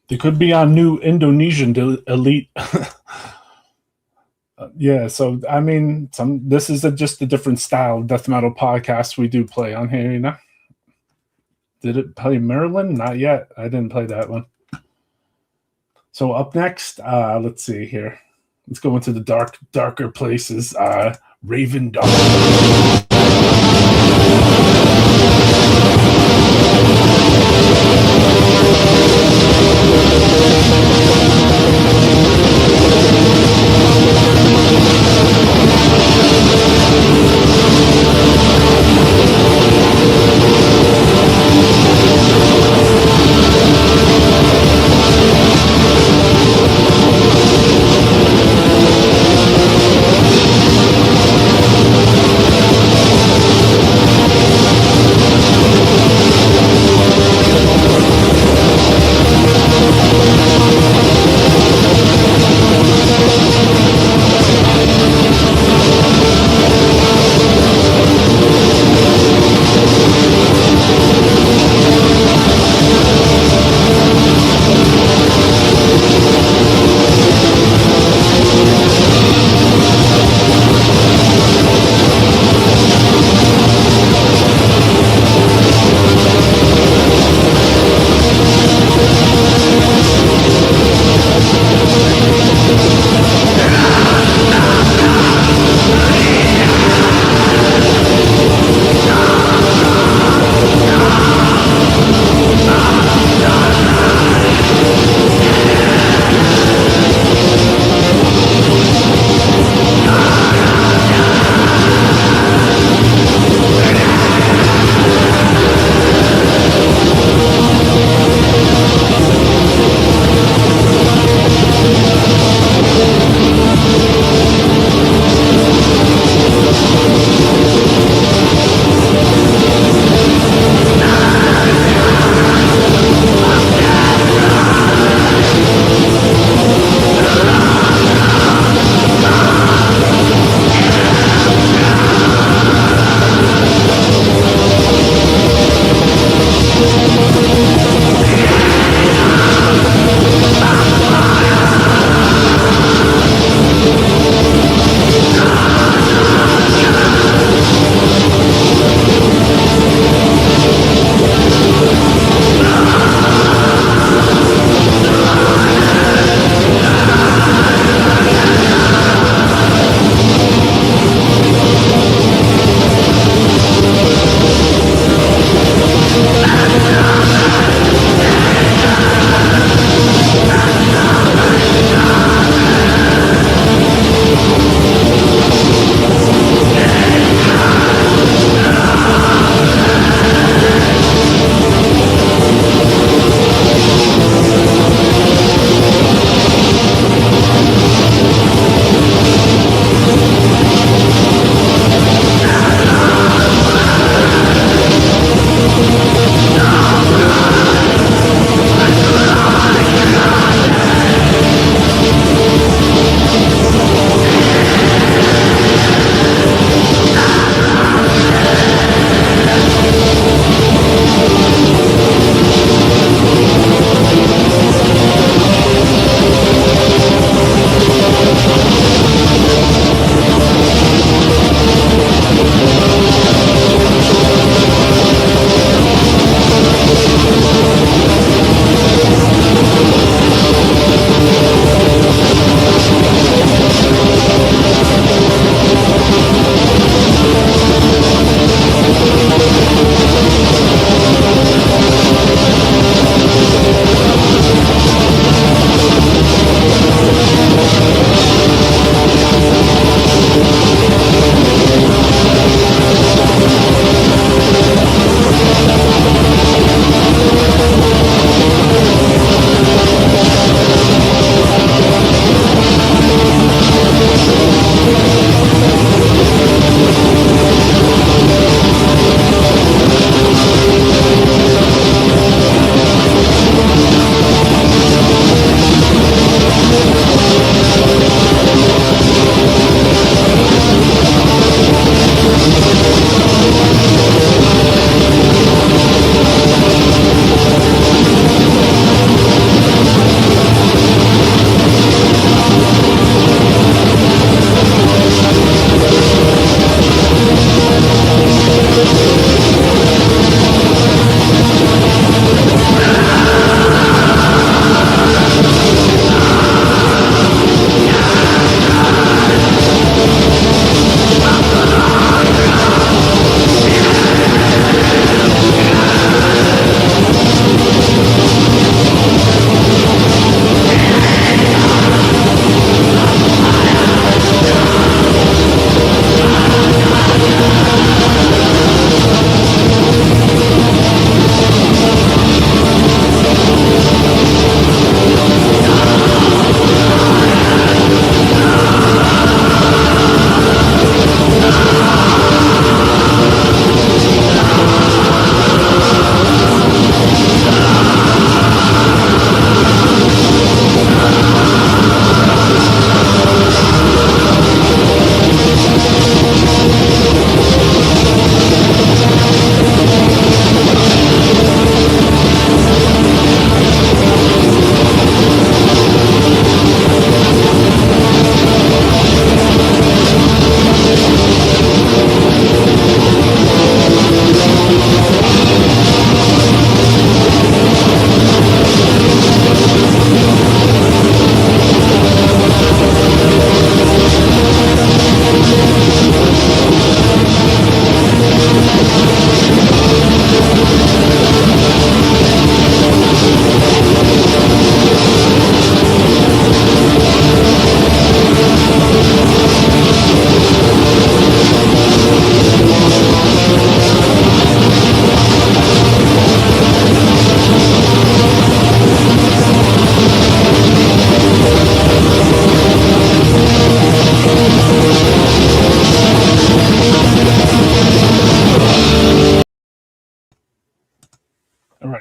They could be on new Indonesian elite. Yeah, so I mean, this is just a different style of death metal podcast we do play on here, you know. Did it play Merlin? Not yet. I didn't play that one. So up next, let's see here. Let's go into the darker places. Raven Dog.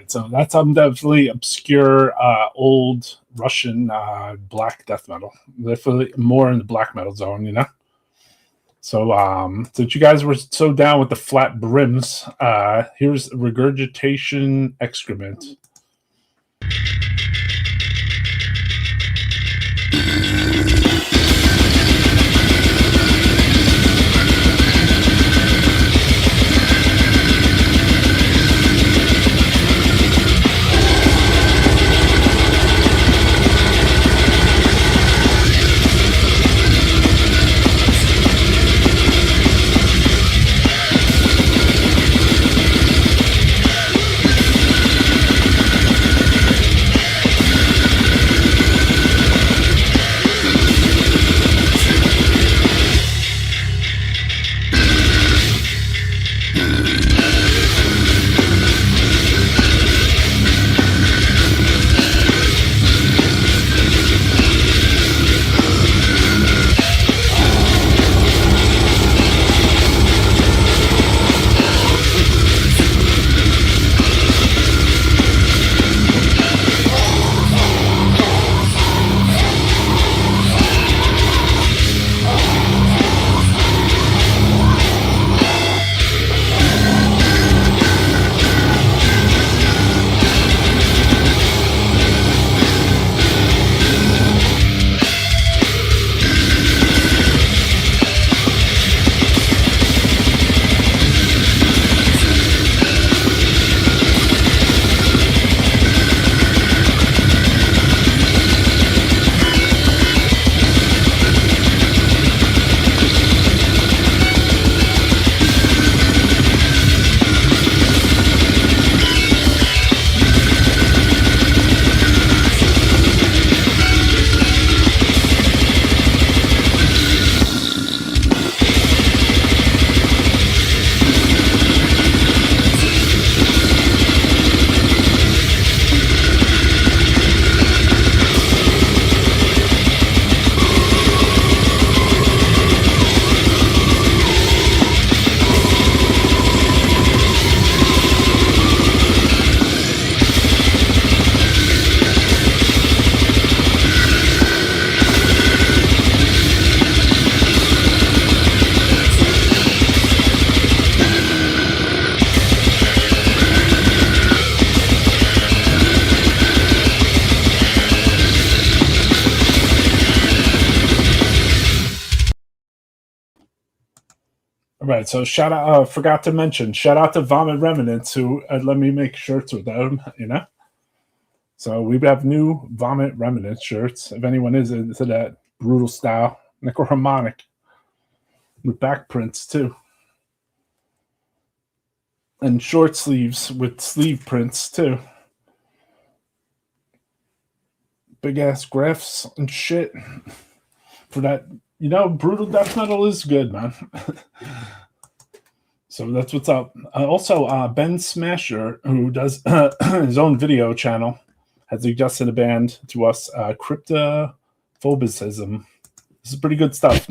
So that's definitely obscure, old Russian black death metal. Definitely more in the black metal zone, you know. So since you guys were so down with the flat brims, here's regurgitation excrement. Right, so shout out, forgot to mention, shout out to Vomit Remnants who let me make shirts with them, you know? So we have new Vomit Remnant shirts, if anyone is into that brutal style, necroharmonic, with back prints too. And short sleeves with sleeve prints too. Big ass graphs and shit for that. You know, brutal death metal is good, man. So that's what's up. Also, Ben Smasher, who does his own video channel, has suggested a band to us, Cryptophobicism. This is pretty good stuff.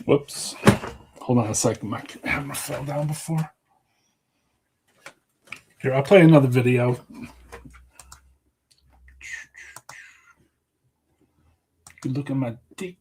Whoops. Hold on a second. My camera fell down before. Here, I'll play another video. You look at my deep.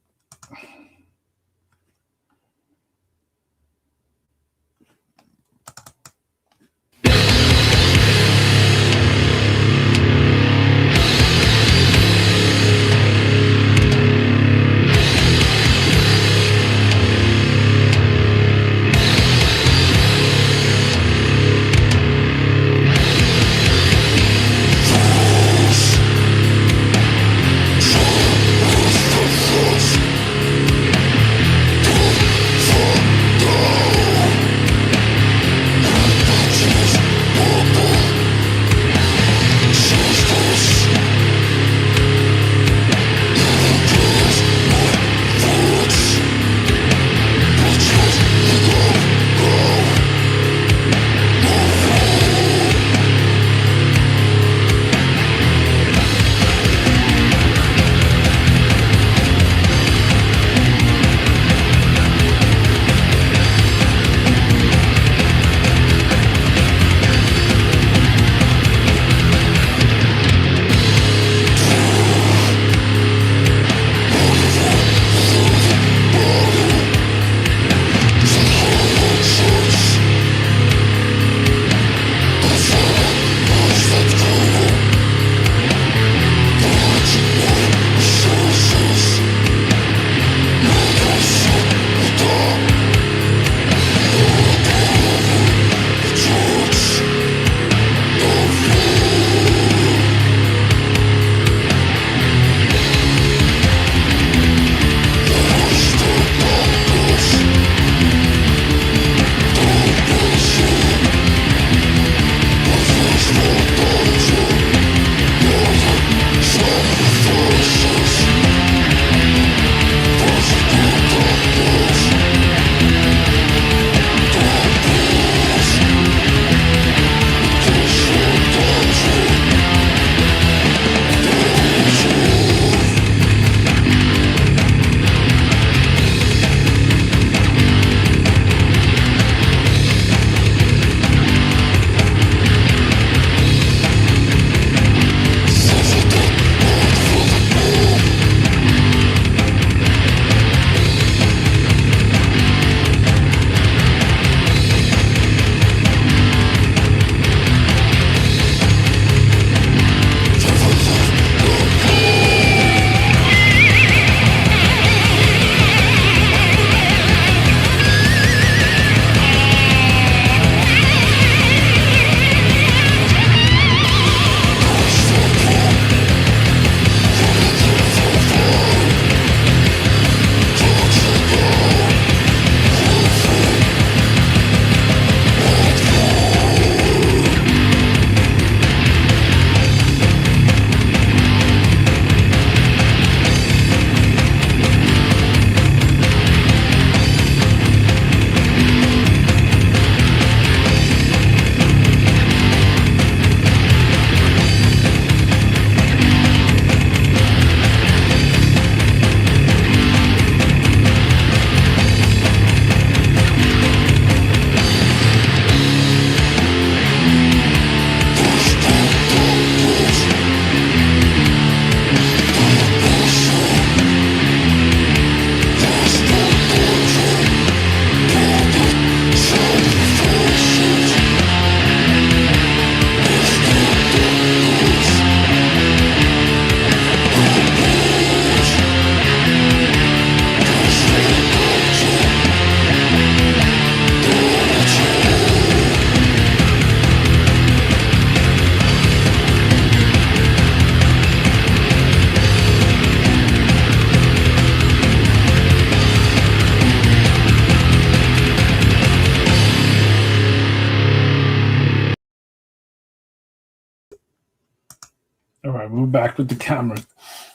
All right, we're back with the camera.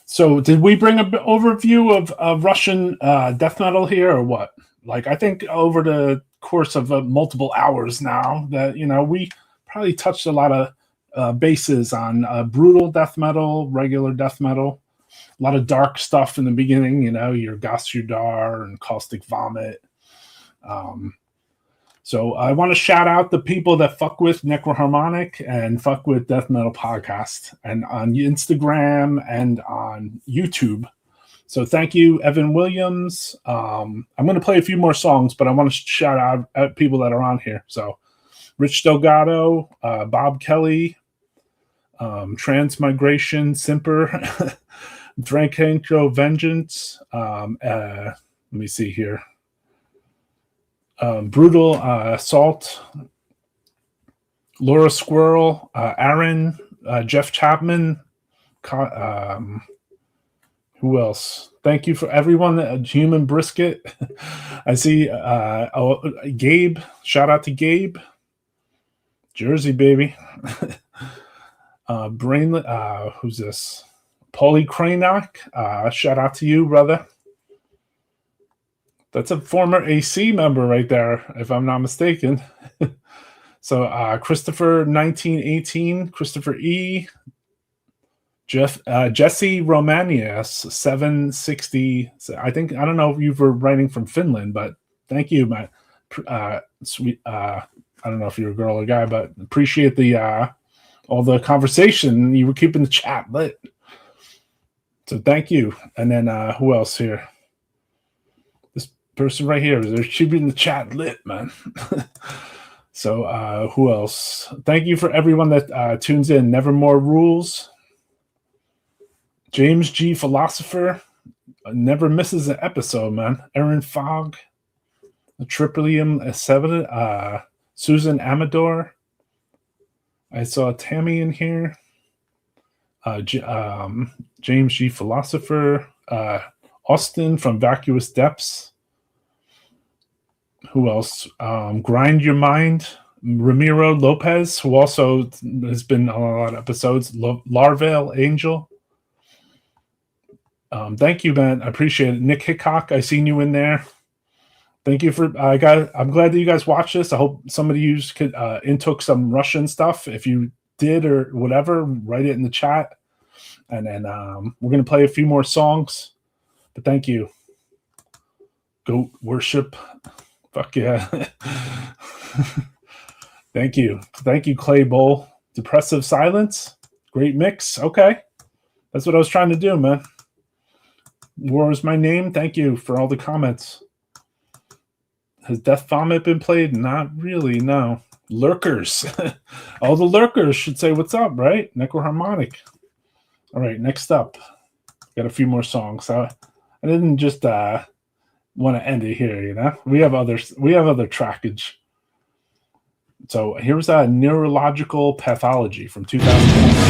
So did we bring an overview of Russian death metal here or what? Like, I think over the course of multiple hours now that, you know, we probably touched a lot of bases on brutal death metal, regular death metal. lot of dark stuff in the beginning, your Gosudar and Caustic Vomit. So I want to shout out the people that fuck with Necroharmonic and fuck with Death Metal Podcast, and on Instagram and on YouTube. So thank you, Evan Williams. I'm going to play a few more songs, but I want to shout out at people that are on here. So Rich Delgado, Bob Kelly, Transmigration, Simper, Drankenko Vengeance. Let me see here. Brutal Assault, Laura Squirrel, Aaron, Jeff Chapman. Who else? Thank you for everyone. Human Brisket. I see Gabe. Shout out to Gabe. Jersey, baby. Brainlet. Who's this? Paulie Cranock. Shout out to you, brother. That's a former AC member right there, if I'm not mistaken. So Christopher 1918, Christopher E, Jesse Romanius 760. I don't know if you were writing from Finland, but thank you, my sweet. I don't know if you're a girl or a guy, but appreciate the all the conversation. You were keeping the chat lit, so thank you. And then who else here? Person right here, they're keeping the chat lit, man. So who else? Thank you for everyone that tunes in. Nevermore Rules, James G. Philosopher, never misses an episode, man. Aaron Fogg, Triplium 7, Susan Amador. I saw Tammy in here. James G. Philosopher, Austin from Vacuous Depths. Who else? Grind Your Mind, Ramiro Lopez, who also has been on a lot of episodes. Larvae Angel. Thank you, man. I appreciate it. Nick Hickok, I seen you in there. Thank you for. I'm glad that you guys watched this. I hope somebody you could intook some Russian stuff. If you did or whatever, write it in the chat, and then we're gonna play a few more songs. But thank you. Goat worship. Fuck yeah. Thank you. Thank you, Clay Bowl. Depressive Silence. Great mix. Okay. That's what I was trying to do, man. War is my name. Thank you for all the comments. Has Death Vomit been played? Not really, no. Lurkers. All the lurkers should say what's up, right? Necroharmonic. All right, next up. Got a few more songs. I didn't just want to end it here, we have other trackage. So here's a Neurological Pathology from 2000.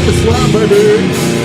the slab, baby.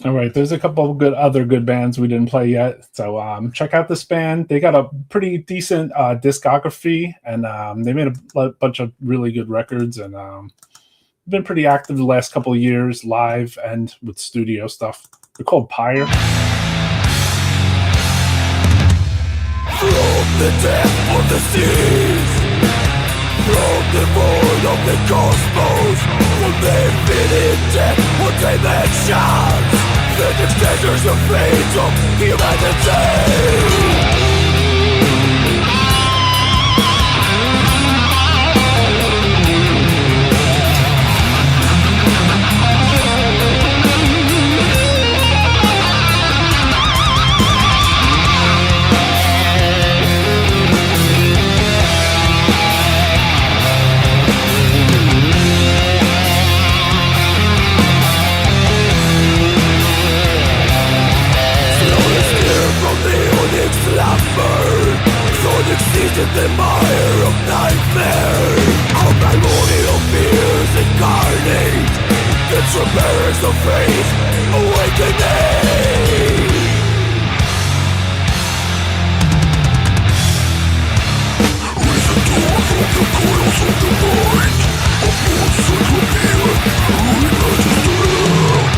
All right, there's a couple of other good bands we didn't play yet, so check out this band. They got a pretty decent discography, and they made a bunch of really good records, and been pretty active the last couple of years, live and with studio stuff. They're called Pyre. From the depth of the seas, from the void of the cosmos, from the infinite depth of dimensions, the extenders of fate of humanity. In the mire of nightmare, our primordial fears incarnate, the true bearers of faith awakening. Risen dawn from the coils of the mind, a blood sacred being who emerges to live.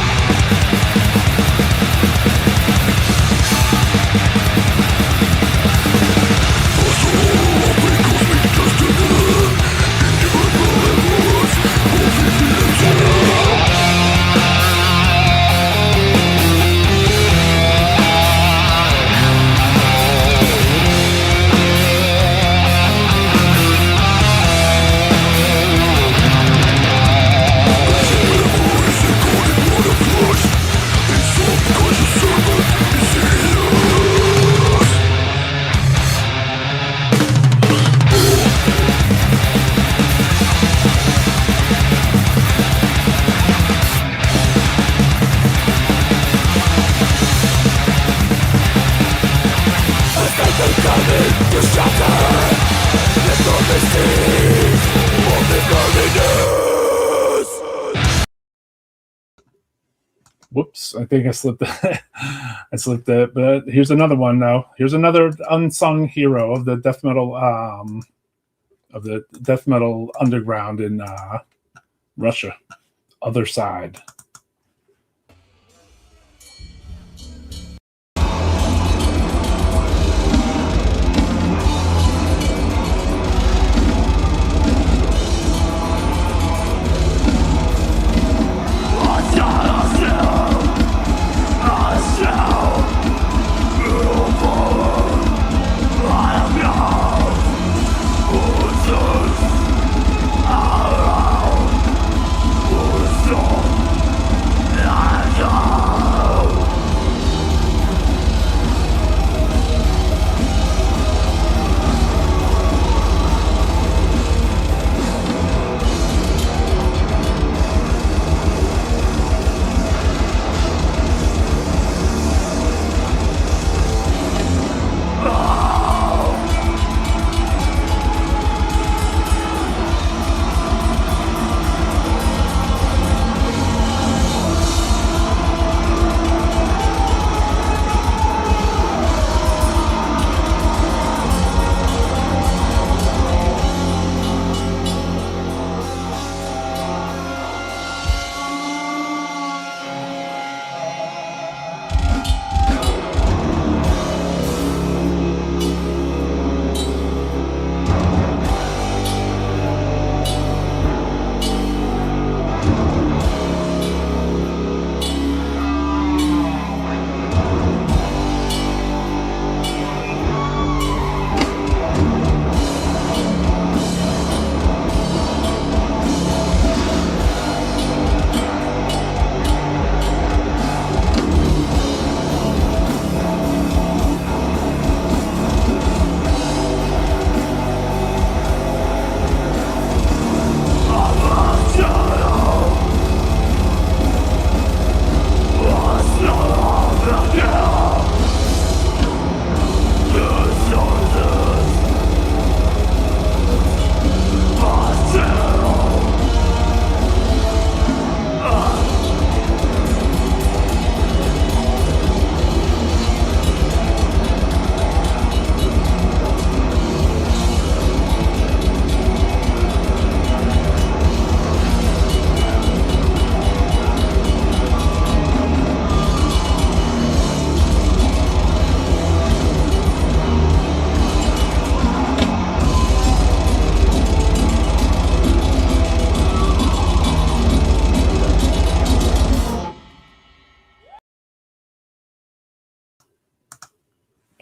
Whoops, I think I slipped it. But here's another one now. Here's another unsung hero of the death metal underground in Russia. Other Side. Song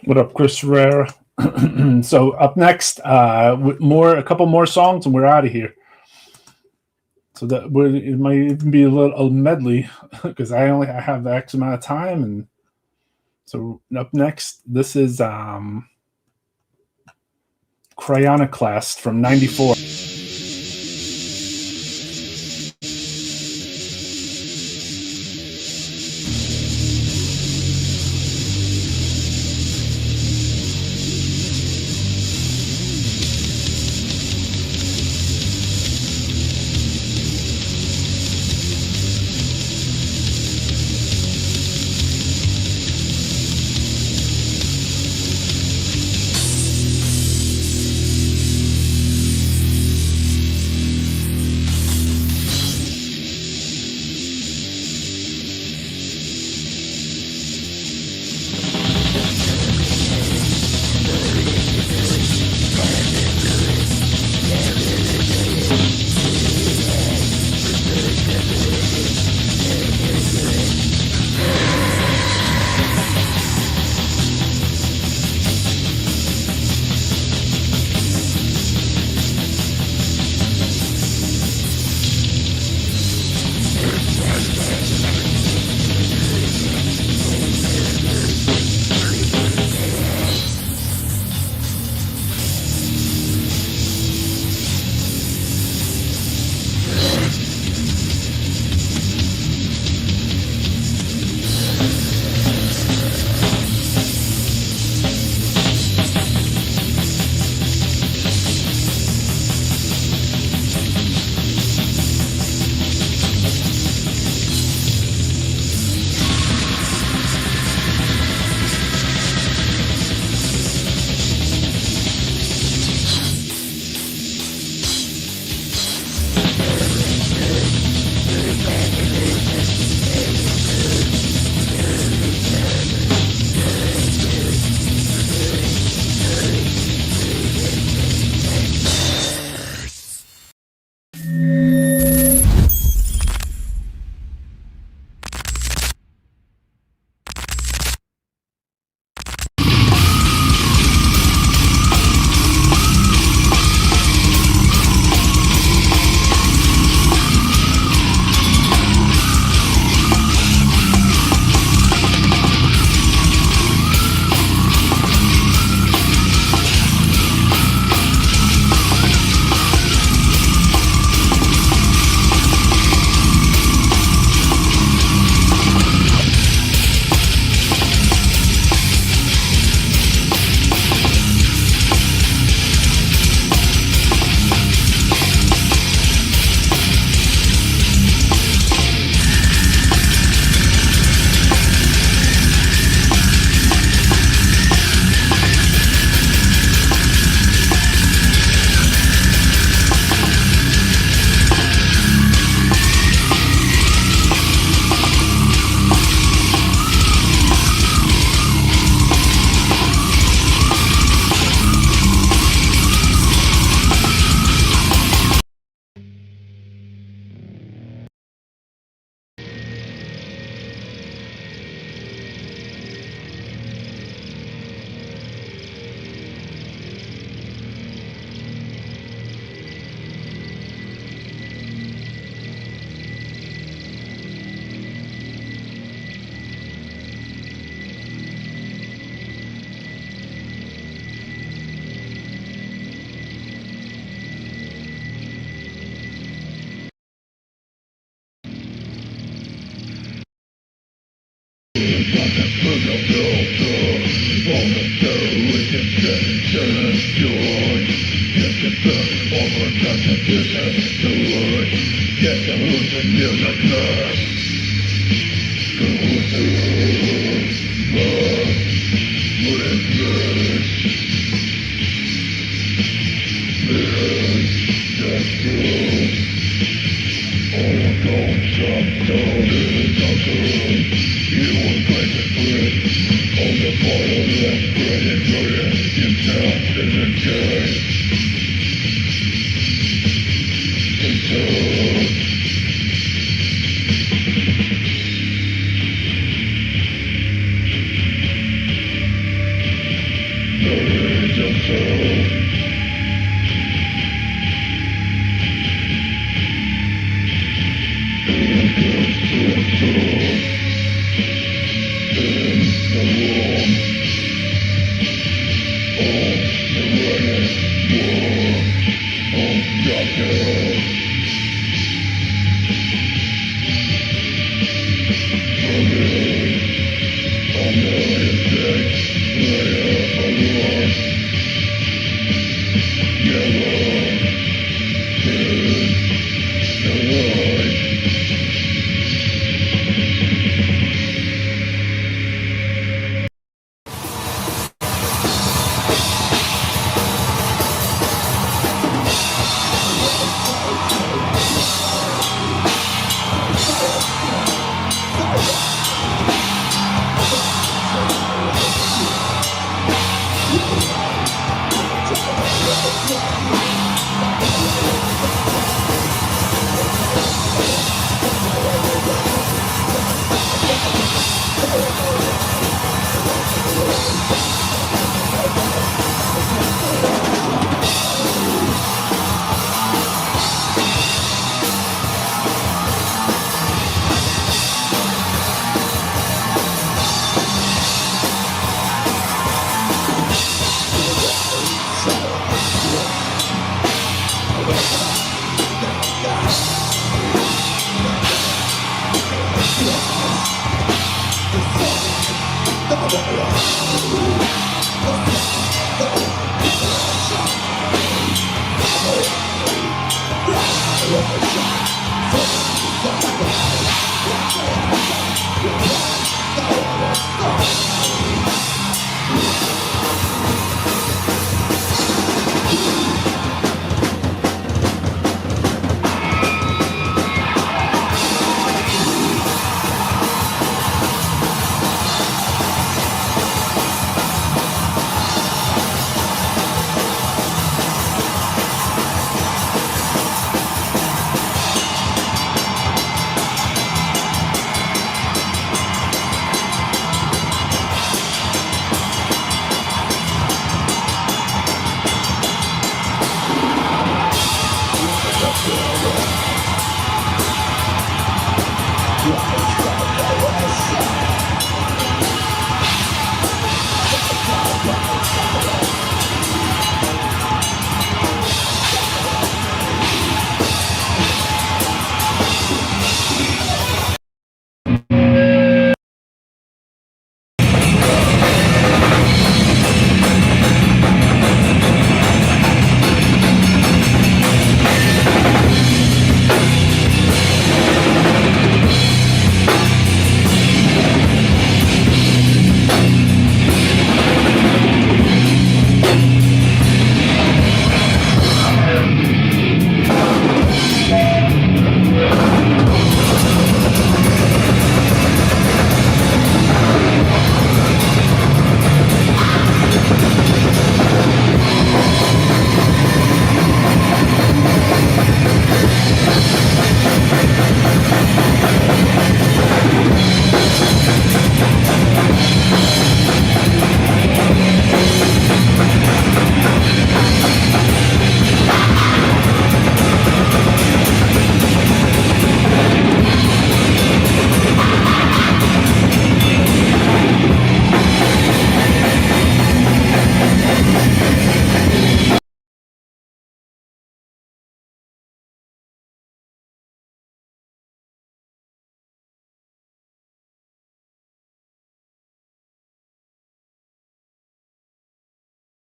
What up, Chris Rare? So up next, a couple more songs, and we're out of here. So that it might even be a medley because I have the X amount of time, and so up next, this is Cryoniclast from '94.